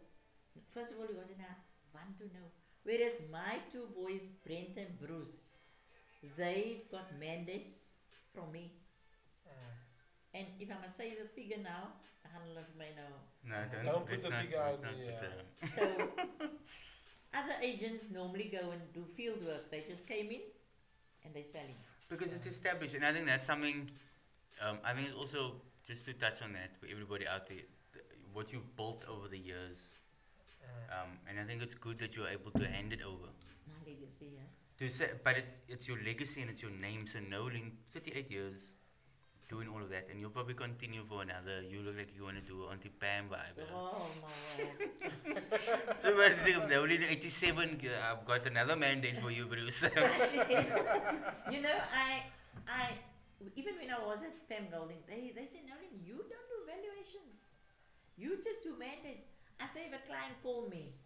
first of all, you go to now want to know. Whereas my two boys, Brent and Bruce, they've got mandates from me. And if I must say the figure now, I can't let me know. No, Don't put the figure out there. So, other agents normally go and do field work. They just came in and they're selling. Because it's established, and I think that's something. I think it's also just to touch on that for everybody out there, what you've built over the years, and I think it's good that you're able to hand it over. My legacy, yes. To say, but it's your legacy and it's your name. So Noeleen, 38 years, doing all of that, and you'll probably continue for another. You look like you want to do Auntie Pam vibe. Oh my word. So Noeleen, 87. I've got another mandate for you, Bruce. You know, I even when I was at Pam Golding, they said, Noeleen, you don't do valuations. You just do mandates. I say, if a client call me,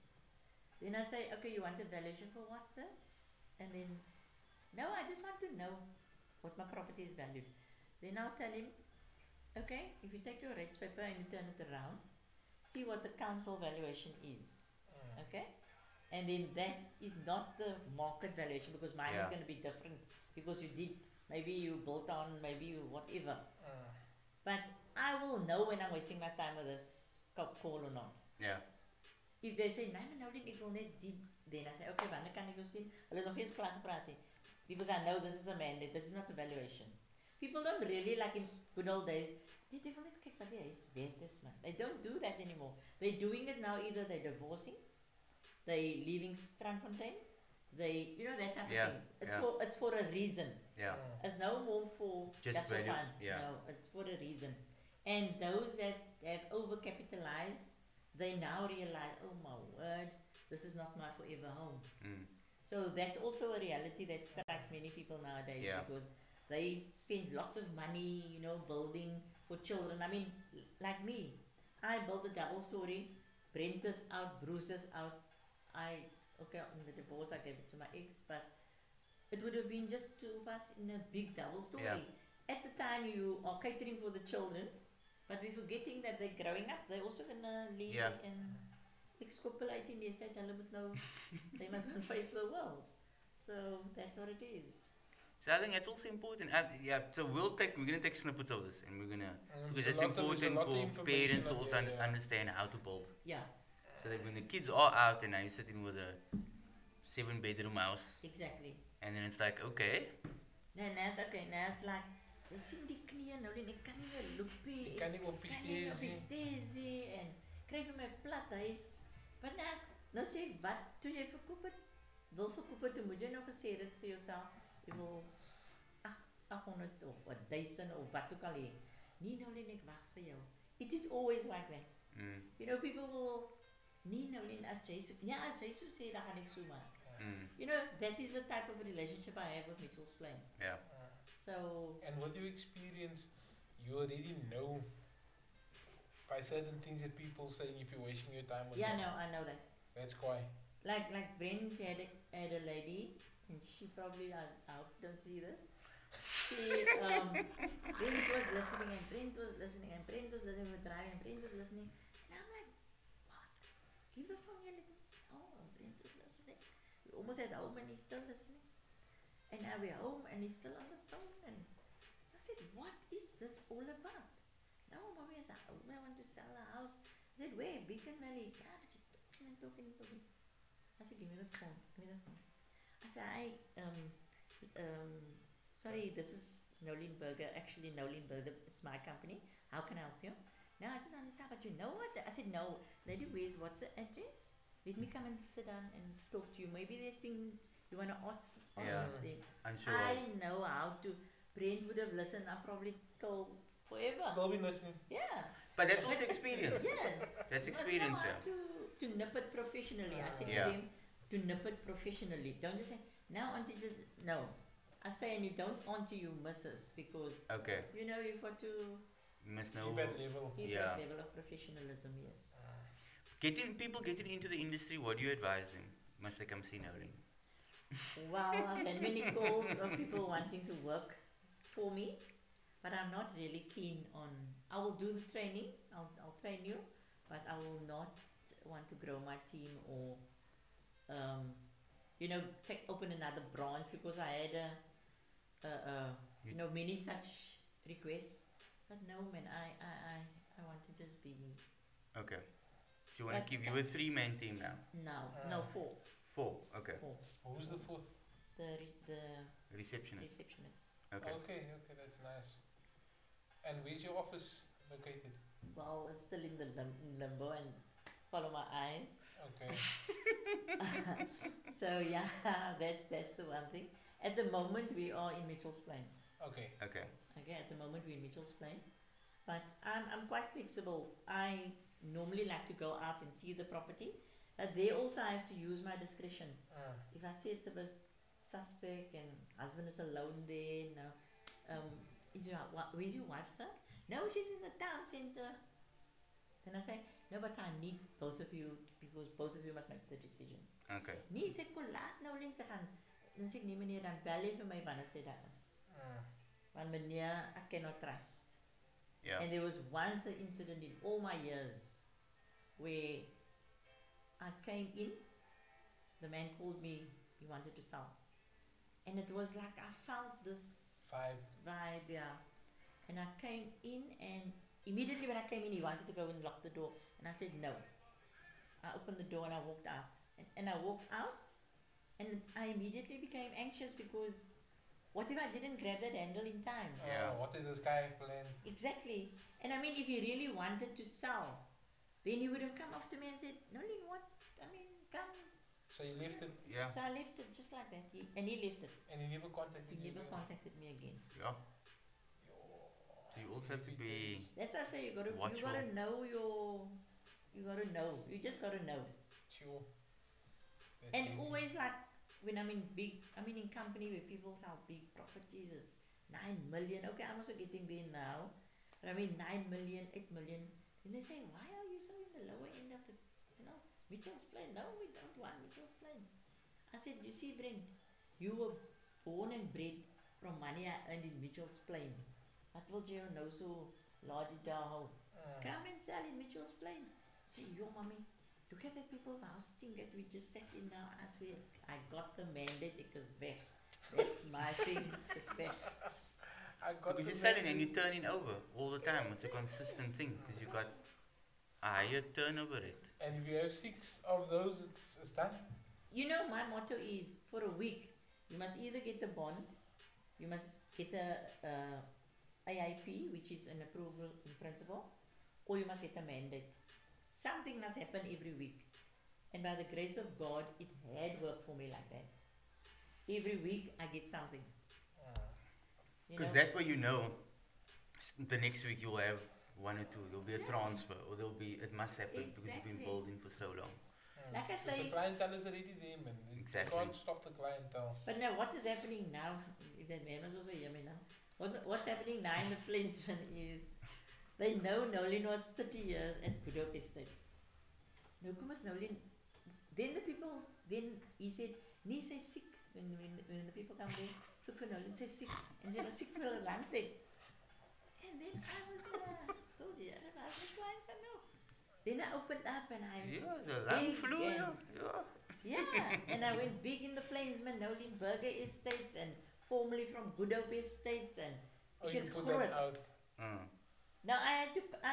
then I say, okay, you want a valuation for what, sir? And then, no, I just want to know what my property is valued. Then I'll tell him, okay, if you take your rates paper and you turn it around, see what the council valuation is, okay? And then that is not the market valuation, because mine is going to be different, because you did, maybe you built on, maybe you whatever. But I will know when I'm wasting my time with this call or not. Yeah. If they say, nee, Noeleen, ek wil net die, then I say, okay, wanneer kan ek jou sien? Hulle nog eens klaar gepraat nie. Because I know this is a mandate, this is not a valuation. People don't really, like in good old days, they wil net kyk wat die huis werd is, man. They don't do that anymore. They're doing it now, either they're divorcing, they're leaving Strandfontein, they, you know, that type of thing. It's for a reason. Yeah. It's no more for just value. fun. No, it's for a reason. And those that have overcapitalized, they now realize, oh my word, this is not my forever home. So that's also a reality that strikes many people nowadays, because they spend lots of money, you know, building for children. I mean, like me, I built a double story, Brent is out, Bruce is out. Okay, in the divorce I gave it to my ex, but it would have been just two of us in a big double story. At the time you are catering for the children, but we're forgetting that they're growing up, they're also gonna leave and excopulate in the set and now they must go and face the world. So that's what it is. So I think that's also important. So we're gonna take snippets of this, and we're gonna, because it's important for parents to also understand how to build. Yeah. So that when the kids are out and now you're sitting with a 7-bedroom house. Exactly. And then it's like, okay. Now it's okay. Now it's like, just sien die knieën nou, ek kan nie meer loopie. Ek kan nie op die stairs en kry vir my plat huis. Maar nou sê wat, toe jy verkoop het, wil verkoop het, toe moet jy nou gesê dit vir jouself, jy wil 800 of 1000 of wat ook al hê. Nee, Noeleen, ek wag vir jou. It is always like that. You know, people will, nee, Noeleen, as jy so sê, dan gaan ek so maak. You know, that is the type of relationship I have with Mitchell's Plain. Yeah. So, and with your experience, you already know by certain things that people saying if you're wasting your time with them. No, I know that. That's why. Like Brent had a lady, and she probably, I don't see this. She, Brent was listening, and Brent was listening, and Brent was listening with driving, and Brent was listening. And I'm like, what? Give the phone here. Oh, Brent was listening. We almost at home, and he's still listening. And now we're home, and he's still on the phone. And so I said, what is this all about? No, mommy, I want to sell a house. I said, where? Beacon Valley. Yeah, just talking. I said, give me the phone. I said, sorry, this is Noeleen Burger. Actually, Noeleen Burger, it's my company. How can I help you? No, I just understand, but you know what? I said, no, lady, what's the address? Let me come and sit down and talk to you. Maybe there's things you want to ask something. Sure. I know how to. Brent would have listened. I probably told forever. Still been listening. Yeah. But that's also experience. Yes. That's experience, to nip it professionally. I said to them, to nip it professionally. Don't just say, now auntie just, no. I say, and you don't auntie you missus, because, you know, you've got to must know that level. That level of professionalism, yes. People getting into the industry, what do you advise them? Must they come see Noeleen? Wow, I've had many calls of people wanting to work for me, but I'm not really keen on. I will do the training. I'll train you, but I will not want to grow my team or, um, open another branch because I had many such requests. But no, man, I want to just be. Okay. So you want to keep you a 3-man team now? No, four. 4. Okay. Four. Who's the fourth? The Receptionist. receptionist. Okay. Okay, that's nice. And where's your office located? Well, it's still in the limbo and follow my eyes. Okay. So yeah, that's the one thing. At the moment, we are in Mitchell's Plain. Okay. Okay. Okay, at the moment we're in Mitchell's Plain, but I'm quite flexible. I normally like to go out and see the property, but there also I have to use my discretion. If I see it's a bit suspect and husband is alone there, where's your wife, sir? No, she's in the town center. Then I say, no, but I need both of you because both of you must make the decision. Okay. Nee, sê kon laat nou Lens gaan. Dan sê ek nee meneer, dan bel jy vir my wanneer sy daar is. Want meneer, I cannot trust. Yeah. And there was once an incident in all my years where I came in, the man called me, he wanted to sell. And it was like I felt this vibe, yeah. And I came in and immediately when I came in, he wanted to go and lock the door. And I said no. I opened the door and I walked out. And I walked out and I immediately became anxious because what if I didn't grab that handle in time? Yeah. What did this guy have planned? Exactly. And I mean, if he really wanted to sell, then he would have come after me and said, Noeleen, what? I mean, come. So you left it? Yeah. So I left it just like that. He left it. And he never contacted He you? never contacted me again. Yeah. So you also have to be. That's why I say you gotta know you just gotta know. Sure. That's And heavy. always like when I'm in company where people sell big properties, it's 9 million. Okay, I'm also getting there now. But I mean 9 million, 8 million. And they say, why are you so in the lower end of the, Mitchell's Plain? No, we don't want Mitchell's Plain. I said, you see, Brent, you were born and bred from money I earned in Mitchell's Plain. What will you know so large-da? Come and sell in Mitchell's Plain. I say, yo, mommy, look at that people's house thing that we just sat in now. I said, I got the mandate, it was back. That's my thing, it's back. Because you're selling and you're turning over all the time. It's a consistent thing because you got a higher turnover rate. And if you have 6 of those, it's done. My motto is, for a week, you must either get a bond, you must get a AIP, which is an approval in principle, or you must get a mandate. Something must happen every week. And by the grace of God, it had worked for me like that. Every week, I get something. Because that way the next week you'll have 1 or 2. There'll be a transfer or it must happen because you've been building for so long. Like I say, the clientele is already there, man. Exactly. You can't stop the clientele. But now what is happening now, if that man was also hear me now, what's happening now in the Flensman is, they know Noeleen was 30 years at Good Hope Estates. No, kom as Noeleen. Then he said, nee, sy siek. When the people come there, so for Noeleen, sy siek. And sy was siek for a long time. And then I was like, oh dear, I have the clients I know. Then I opened up and I it's a long flu, yeah, and I went big in the Plainsman, Noeleen Burger Estates, and formerly from Good Hope Estates, and You put that out. Now I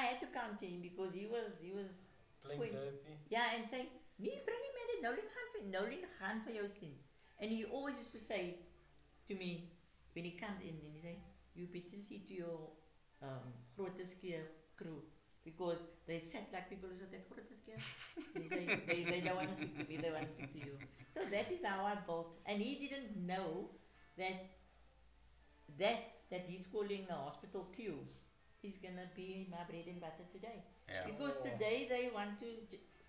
had to count him because he was Playing dirty. Yeah, and say, nee, bring him in, Noeleen gaan vir jou sien. And he always used to say to me when he comes in, and he say, you better see to your grooteskeer crew. Because they sat like people who said that grooteskeer. They don't want to speak to me, they want to speak to you. So that is how I built. And he didn't know that he's calling a hospital queue is going to be my bread and butter today. Yeah. Because today they want to,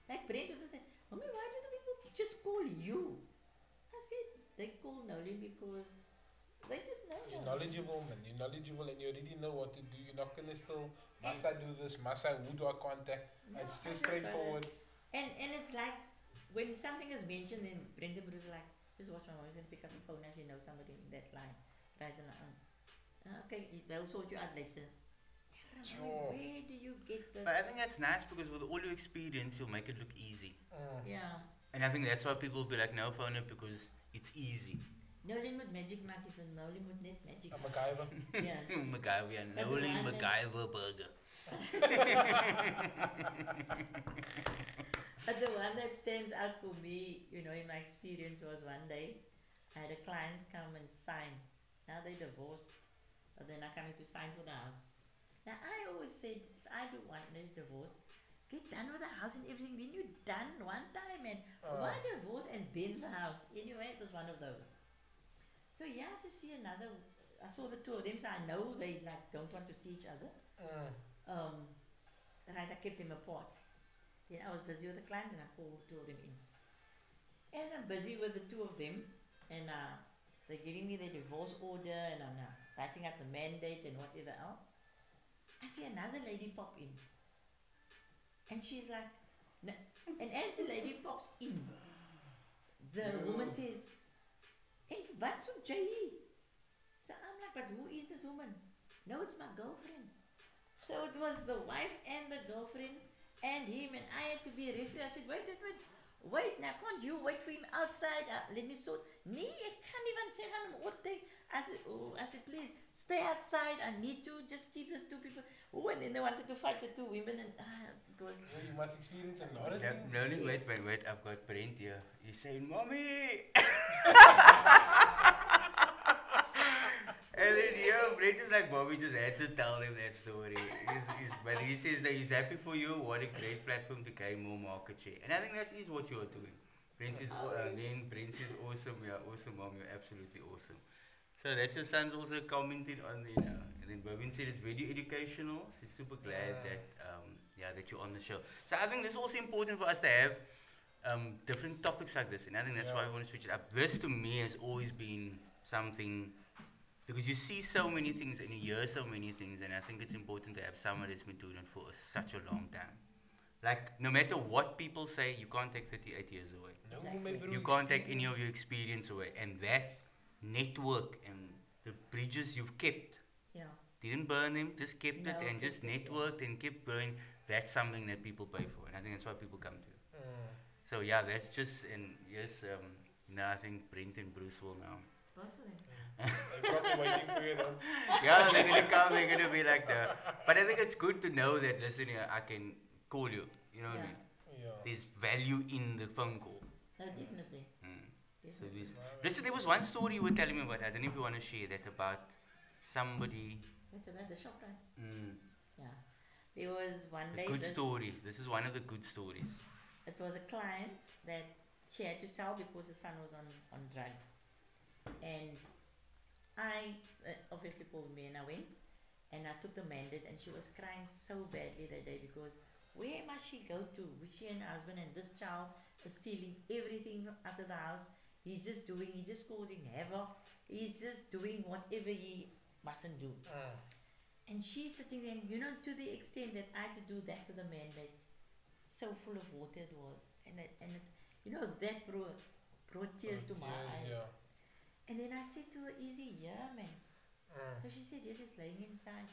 like Brent also said, Mommy, why do the people just call you? I said, they call Noeleen because they just know. You're knowledgeable, man. You're knowledgeable and you already know what to do. You're not going to still, must I do this? Must I, who do I contact? No, it's just straightforward. And it's like, when something is mentioned, then Brenda Bruce is like, Just watch my mom. He's going to pick up the phone as you know somebody in that line. Right on. Okay, they'll sort you out later. Sure. Where do you get this? But I think that's nice because with all your experience, you'll make it look easy. Yeah. And I think that's why people will be like, no, phone it because it's easy. Noeleen moet magic maak is en Noeleen moet net magic I'm a MacGyver. Yes. MacGyver, yeah, But the Noeleen one Burger. But the one that stands out for me, you know, in my experience was one day I had a client come and sign. Now they divorced, but they're not coming to sign for the house. Now I always said, if I do one this divorce, get done with the house and everything, then you're done one time, and why divorce and then the house? Anyway, it was one of those. So yeah, to see another, I saw the two of them, so I know they like don't want to see each other. Right, I kept them apart. Then I was busy with the client and I called the two of them in. As I'm busy with the two of them and they're giving me the divorce order and I'm writing out the mandate and whatever else, I see another lady pop in. And she's like, no. And as the lady pops in, the woman says, "En wat so jy?" So I'm like, but who is this woman? No, it's my girlfriend. So it was the wife and the girlfriend and him, and I had to be a referee. I said, wait, now can't you wait for him outside? Let me sort. Nee, ek kan nie van sê gaan hom oortek. I said, please stay outside. I need to just keep these two people. Oh, and then they wanted to fight the two women, and it was. Well, you must experience a lot of things. Noeleen, wait, I've got Brent here. He's saying, "Mommy." And then Brent is like, Bobby just had to tell him that story. But he says that he's happy for you. What a great platform to gain more market share. And I think that is what you are doing. Brent is awesome. Yeah, awesome, Mom. You're absolutely awesome. So that's your son's also commented on the, and then Bobin said it's very educational. So he's super glad that that you're on the show. So I think this is also important for us to have different topics like this, and I think that's why we want to switch it up. This to me has always been something, because you see so many things and you hear so many things, and I think it's important to have someone that's been doing it for such a long time. Like, no matter what people say, you can't take 38 years away. No, Exactly. You can't take any of your experience away. And that network and the bridges you've kept, Yeah. didn't burn them, just kept it No, and just kept it, yeah. networked and kept growing. That's something that people pay for. And I think that's why people come to you. So yeah, that's just, and yes, now I think Brent and Bruce will now. Both of them. They're probably waiting for you though. Yeah, they're gonna come, they're gonna be like the, but I think it's good to know that, listen here, I can call you, you know what I mean? Yeah. There's value in the phone call. No, definitely. So Definitely. listen, there was one story you were telling me about, I don't know if you want to share that, about somebody, That's about the shop, right? mm, Yeah. There was one day. good stories. This is one of the good stories. It was a client that she had to sell because the son was on drugs. And I obviously called me and I went and I took the mandate, and she was crying so badly that day because where must she go to? She and her husband and this child is stealing everything out of the house. He's just causing havoc. He's just doing whatever he mustn't do. And she's sitting there, and you know, to the extent that I had to do that to the mandate, so full of water it was, and you know, that brought tears to my eyes. Yeah. And then I said to her, "Easy, yeah, man." So she said, "Yes, it's laying inside."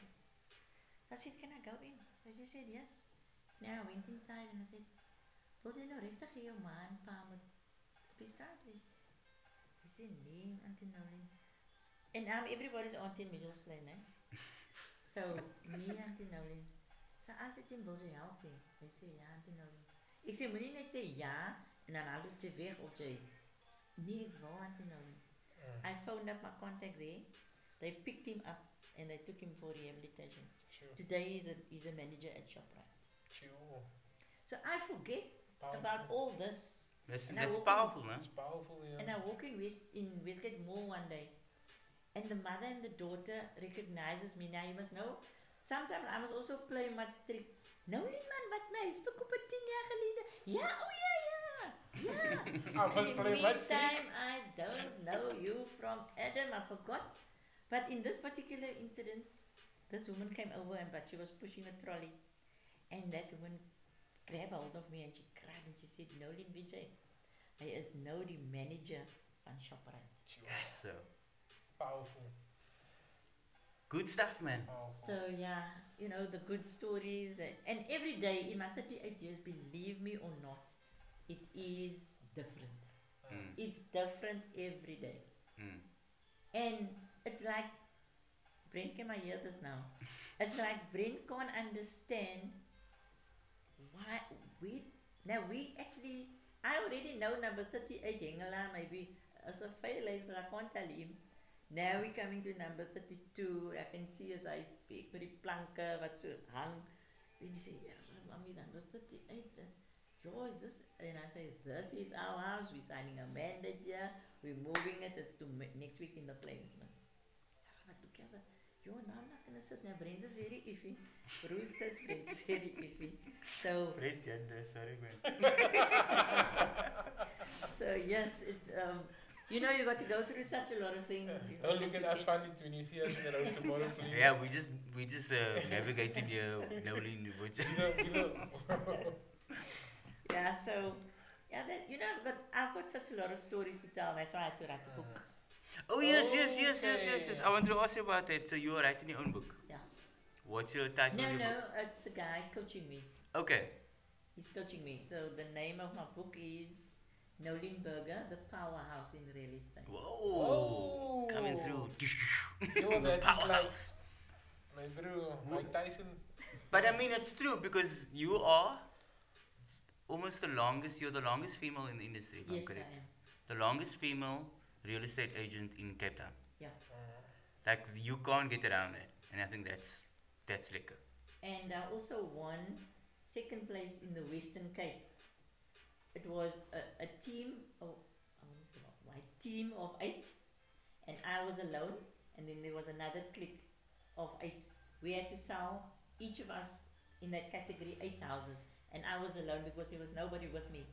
So I said, "Can I go in?" So she said, "Yes." Now I went inside and I said, "Wil jy nou regtig jou ma en pa moet op die straat wees?" He said, "Nee, Auntie Noeleen." And everybody's auntie in Mitchell's Plain, eh? So, me, Auntie Noeleen. So I said to him, "Wil jy help me?" Hy sê, "Ja, Auntie Noeleen." Ek sê, "Moenie net sê ja en dan haal jy weg of jy." "Nee, ek wou, Auntie Noeleen." I phoned up my contact there. They picked him up and they took him for rehabilitation. Sure. Today he's a manager at ShopRite. Sure. So I forget Powerful. about all this. That's And I walk powerful, no? It's powerful, yeah. And I walk in Westgate Mall one day, and the mother and the daughter recognizes me. Now you must know, sometimes I must also play my trick. "Noeleen man, wat nice, verkoop het 10 jaar gelede." "Ja, oh yeah. I must play my trick. Meantime, I don't know you from Adam, I forgot. But in this particular incident, this woman came over, but she was pushing a trolley, and that woman grabbed hold of me and she cried and she said, "Noeleen Vijay, I is now the manager on ShopRite. Yes, sir. Powerful. Good stuff, man. Powerful. So yeah, you know, the good stories, and every day in my 38 years, believe me or not, it is different. Mm. It's different every day. Mm. And it's like, Brent, can I hear this now? It's like Brent can't understand why we actually, I already know number 38, Hengela, maybe as a fail is, but I can't tell him. Now we're coming to number 32. I can see as I pick met die planke wat so hang. Then he say, yeah, mommy, number 38. Joe, is this? And I say, this is our house. We're signing a mandate here. We're moving it. It's to next week in the plains, man. But together, yo, now I'm not gonna sit now. Brenda's very iffy. Bruce sits, Brenda's very iffy. So, sorry, man. so yes, it's you know, you got to go through such a lot of things. You Don't know, look at us funny when you see us in the road tomorrow, please. Yeah, we just navigated here, Noeleen Burger. You know. Yeah, so yeah, that, you know, I've got such a lot of stories to tell. That's why I had to write a book. Oh yes. I want to ask you about that. So you are writing your own book. Yeah. What's your title? No, of your no, book? it's a guy coaching me. Okay. He's coaching me. So the name of my book is Noeleen Burger, the powerhouse in real estate. Whoa. Coming through. Yo, that is like Powerhouse. my bro, Mike Tyson. But I mean, it's true because you are almost you're the longest female in the industry, if I'm Yes, correct. I am. The longest female real estate agent in Cape Town. Yeah. Like, you can't get around that. And I think that's liquor. And I also won second place in the Western Cape. It was a team of, my team of 8, and I was alone, and then there was another clique of 8. We had to sell, each of us in that category, 8 houses, and I was alone because there was nobody with me.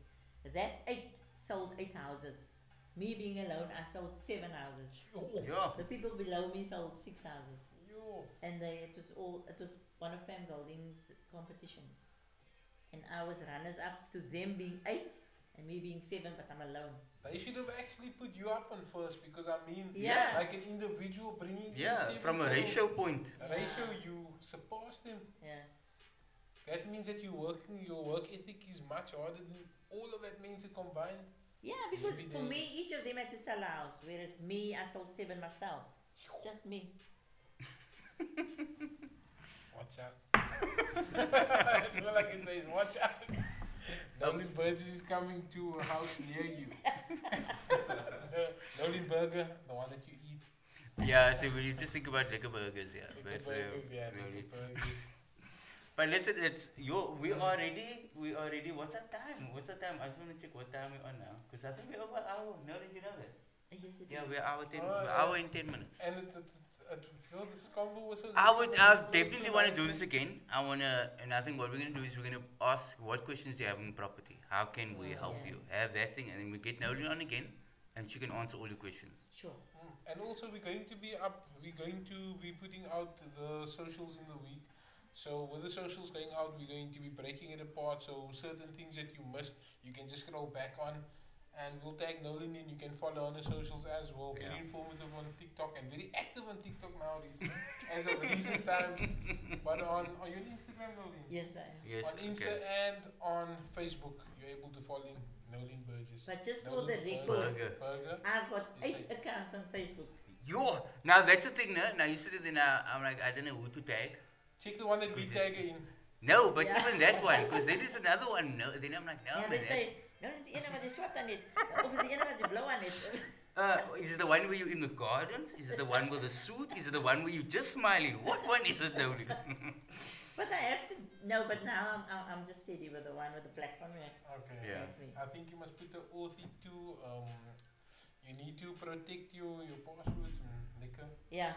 That 8 sold 8 houses. Me being alone, I sold 7 houses. Yeah. The people below me sold 6 houses. Yo. And it was one of Pam Golding's competitions. And I was runners up to them being 8 and me being 7, but I'm alone. They should have actually put you up on first because I mean, Yeah. like an individual bringing in 7 from a sales. ratio point. Ratio, you surpassed them. Yes. That means that your work ethic is much harder than all of that means combined. Yeah, because Every for day me, is- each of them had to sell a house, whereas me, I sold 7 myself. Just me. Watch out. That's all I can say is watch out. Noeleen Burger is coming to a house near you. Noeleen Burger, the one that you eat. Yeah, so when you just think about liquor burgers, yeah. Liquor That's, burgers, yeah, really- liquor burgers. But listen, we are ready. What's our time? I just want to check what time we're on now. Because I think we're over an hour. No, did you know that? Yes, it Yeah, is. we're hour 10. Oh, We're yeah. hour in 10 minutes. And this convo was so I definitely want to do this again. And I think what we're going to do is we're going to ask what questions you have in property. How can we help you? Yes. Have that thing, and then we get Noeleen on again, and she can answer all your questions. Sure. And also we're going to be putting out the socials in the week. So with the socials going out, we're going to be breaking it apart. So certain things that you missed, you can just scroll back on. And we'll tag Noeleen in. You can follow on the socials as well. Very Yeah. informative on TikTok and very active on TikTok nowadays, as of recent times. But are you on Instagram, Noeleen? Yes, I am. Yes. On Insta and on Facebook, you're able to follow Noeleen Burgess. But just for the Noeleen record, Burger. I've got Yes, 8 accounts on Facebook. Yo, now that's the thing, no? Now you said it, I'm like, I don't know who to tag. Check the one that we Because tag in. No, but Yeah. even that one, because there is another one. No, then I'm like, no, Yeah, man. they say, no, it's the ene wat jy swart aan het. Of is die ene wat jy blou aan het. Is it the one where you're in the gardens? Is it the one with the suit? Is it the one where you just smiling? What one is it, Noeleen? But I have to, no, but now I'm just steady with the one with the black one. Okay. Yeah. That's me. I think you must put the OC to, you need to protect your passwords and liquor. Yeah,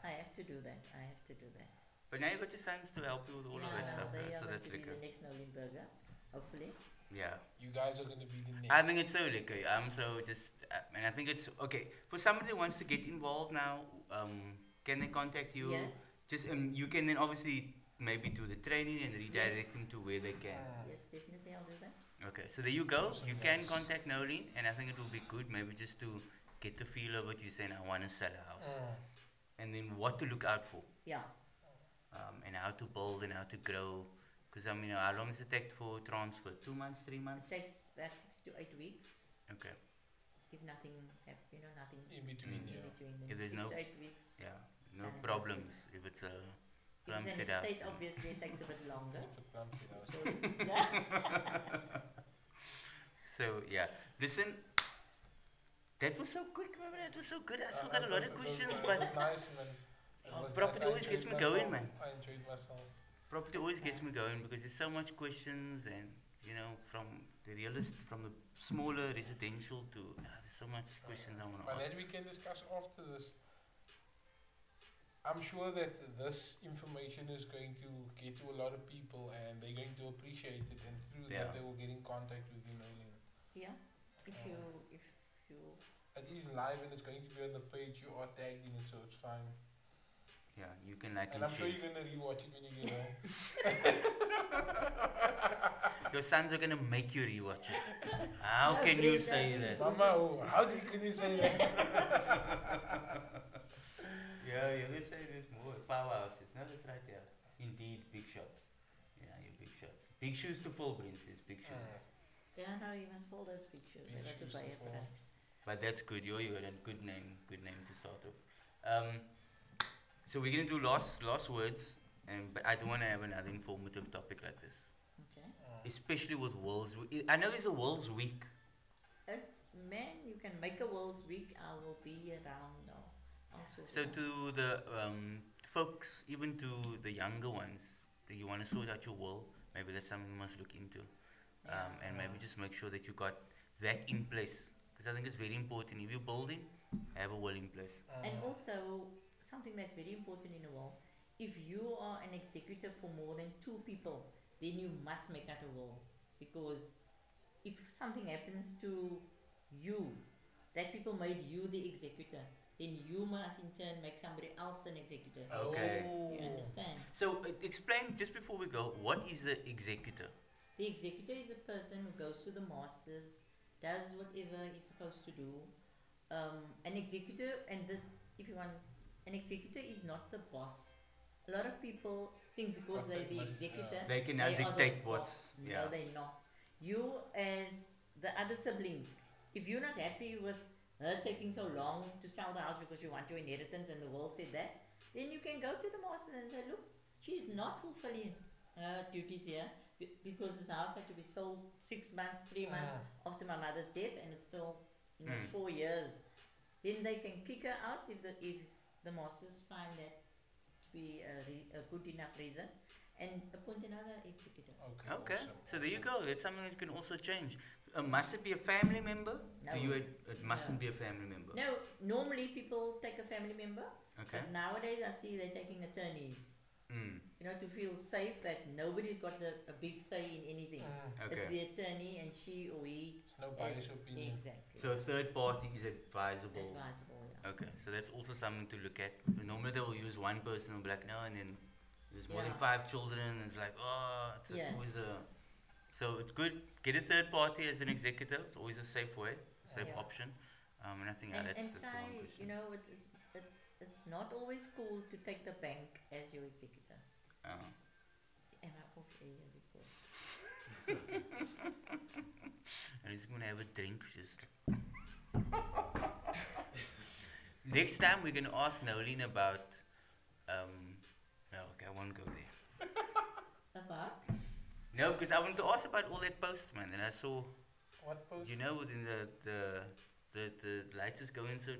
I have to do that. But now you got your sons to help you with all of that stuff, They yeah, are so going that's to be liquor. the next Noeleen Burger, hopefully. Yeah. You guys are going to be the next. I think it's so liquor. I'm so just, and I think it's, okay, for somebody who wants to get involved now, can they contact you? Yes. Just, you can then obviously maybe do the training and redirect them to where they can. Yes, definitely I'll do that. Okay, so there you go. Awesome, You can guys. contact Noeleen, and I think it will be good, maybe just to get the feel of what you're saying. I want to sell a house, and then what to look out for, Yeah. and how to build and how to grow. Because I mean, how long does it take for transfer? 2 months, 3 It months? takes about 6 to 8 weeks. Okay. If nothing, nothing In between, in yeah. between. Then If there's 6 no- to 8 weeks. Yeah. No And it problems if it's a If plum it's set an house. estate, then- obviously it takes a bit longer. It's a plum seed house. So it's- yeah. So yeah, listen. That was so quick, man. That was so good. I still got a lot of questions, It but was nice, man. It Oh, was property nice. I always gets enjoyed me going, myself. man. I enjoyed myself. property always gets me going because there's so much questions, and you know, from the from the smaller residential to there's so much questions I want to But ask. then we can discuss after this. I'm sure that this information is going to get to a lot of people and they're going to appreciate it, and through Yeah. that they will get in contact with you, Noeleen. Yeah. If you It is live and it's going to be on the page. You are tagged in it, so it's fine. Yeah, you can like And and I'm sure share. you're going to rewatch it when you get home. Your sons are gonna make you rewatch it. How No, can you Brenda. say that? Mama, can you say that? Yeah, you always say there's more powerhouses. No, that's right. Yeah, indeed, big shots. Yeah, you big shots. Big shoes to fill, Princess. Big shoes. yeah, no, you must hold those pictures. Big That's a shoes to buyer fill. But that's good. You got a good name. Good name to start off. So we're gonna do last words, but I don't want to have another informative topic like this, Okay. especially with World's. I know there's a World's Week. It's man, you can make a World's Week. I will be around now. So to the folks, even to the younger ones, that you want to sort out your will, maybe that's something you must look into, and maybe just make sure that you got that in place, because I think it's very important. If you're building, have a will in place. And also something that's very important in a will, if you are an executor for more than 2 people, then you must make out a will, because if something happens to you, that people made you the executor, then you must in turn make somebody else an executor. Okay. You understand? So explain, just before we go, what is the executor? The executor is a person who goes to the masters, does whatever he's supposed to do. An executor, and this, if you want, an executor is not the boss. A lot of people think because But they're they the must, executor, They can now they are the dictate boss. what's No, they're not. You, as the other siblings, if you're not happy with her taking so long to sell the house because you want your inheritance and the will said that, then you can go to the master and say, look, she's not fulfilling her duties here because this house had to be sold 6 months, 3 months after my mother's death, and it's still 4 years. Then they can kick her out if the masters find that to be a good enough reason, and appoint another executor. Okay, awesome, so there you awesome. go. That's something that you can also change. Must it be a family member? No. It mustn't be a family member. No, normally people take a family member, Okay. but nowadays I see they're taking attorneys. To feel safe that nobody's got a big say in anything. It's Okay. the attorney and she or he. It's no biased is opinion. Exactly. So a third party is advisable. Advisable, yeah. Okay, so that's also something to look at. Normally they will use one person and be like, no, and then there's more than Yeah. 5 children, and it's like, oh, it's Yeah. always a. So it's good. Get a third party as an executor. It's always a safe way, safe Yeah. option. And I think And that's the try, one question. it's not always cool to take the bank as your executor. Am I off air before? I'm just gonna have a drink. Just next time we're gonna ask Noeleen about. No, okay, I won't go there. About? No, because I wanted to ask about all that posts, man. And I saw, What post? you know, within the lights is going so,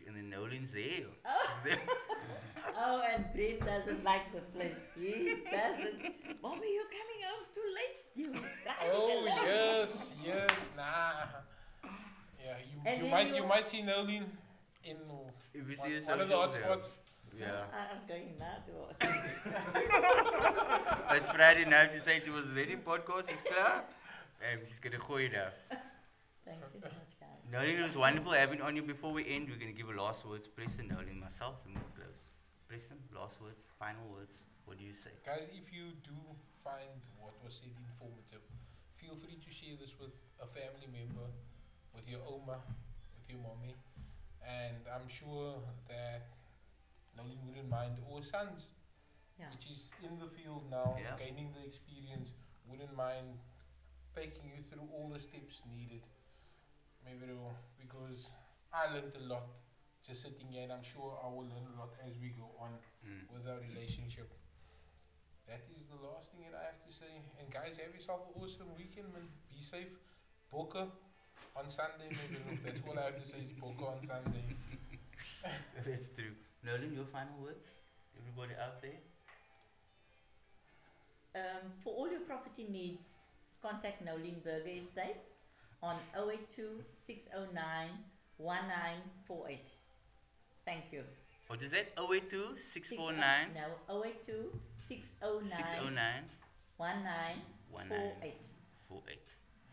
and then Noeleen's there. Oh, and Brent doesn't like the place. He doesn't. Mommy, you're coming home too late. You Oh yes, nah. Yeah, And you then might see Noeleen in If you see a one of the socials, yeah. hotspots. Yeah. I'm going now to watch. It's Friday night. She said she was there in podcast. It's clear. She's gonna go now. Thanks very much, guys. Noeleen, it was wonderful having on you. Before we end, we're gonna give a last words. Preston, Noeleen, myself, and we'll close. Preston, last words, final words. What do you say? Guys, if you do find what was said informative, feel free to share this with a family member, with your oma, with your mommy, and I'm sure that Noeleen wouldn't mind, or sons, Yeah. which is in the field now, Yeah. gaining the experience, wouldn't mind taking you through all the steps needed. Maybe because I learned a lot just sitting here, and I'm sure I will learn a lot as we go on with our relationship. That is the last thing that I have to say. And guys, have yourself an awesome weekend, man. Be safe. Boca on Sunday, maybe. That's all I have to say is Boca on Sunday. That's true. Noeleen, your final words? Everybody out there? For all your property needs, contact Noeleen Burger Estates on 082 609 1948. Thank you. What is that? 082 649 No, 082 609 609 1948. 48.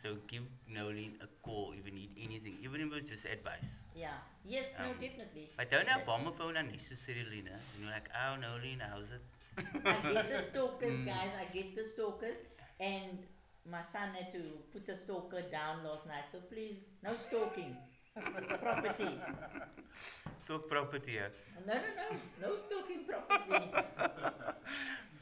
So give Noeleen a call if you need anything, even if it's just advice. Yeah. Yes, no, Um, definitely. But don't have But- bomb a phone unnecessarily, no? You know, like, oh, Noeleen, how's it? I get the stalkers, guys. I get the stalkers. And my son had to put a stalker down last night. So please, no stalking. Property. Talk property, yeah. No. No stalking property.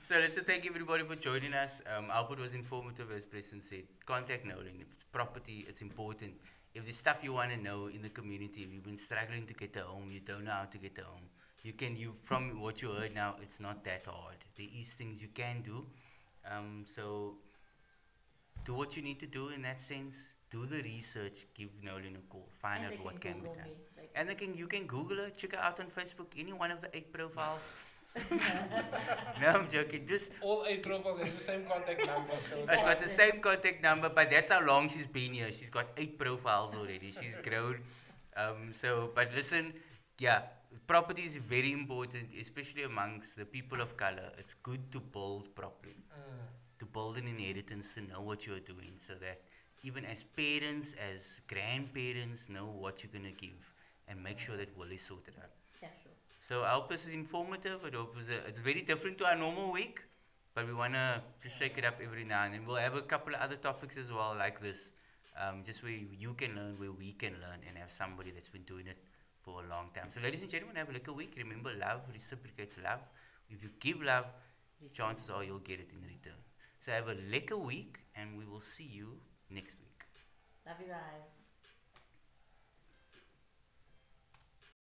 So listen, thank you everybody for joining us. Output was informative, as Preston said. Contact Noeleen. If it's property, it's important. If there's stuff you want to know in the community, if you've been struggling to get a home, you don't know how to get a home, from what you heard now, it's not that hard. There is things you can do. So do what you need to do in that sense. Do the research. Give Noeleen a call. Find And out they what can be Google done. me. They And you can Google her, check her out on Facebook, any one of the 8 profiles. No, I'm joking. Just All 8 profiles have the same contact number. So it's got the same contact number, but that's how long she's been here. She's got 8 profiles already. She's grown. But listen, yeah, property is very important, especially amongst the people of color. It's good to build properly, to build an inheritance, to know what you're doing, so that even as parents, as grandparents, know what you're gonna give, and make sure that will is sorted out. Yeah, sure. So I hope this is informative. I hope it's very different to our normal week, but we want to just shake it up every now and then. We'll have a couple of other topics as well like this, just where you can learn, where we can learn, and have somebody that's been doing it for a long time. So ladies and gentlemen, have a look a week. Remember, love reciprocates love. If you give love, chances are you'll get it in return. So have a lekker week, and we will see you next week. Love you guys.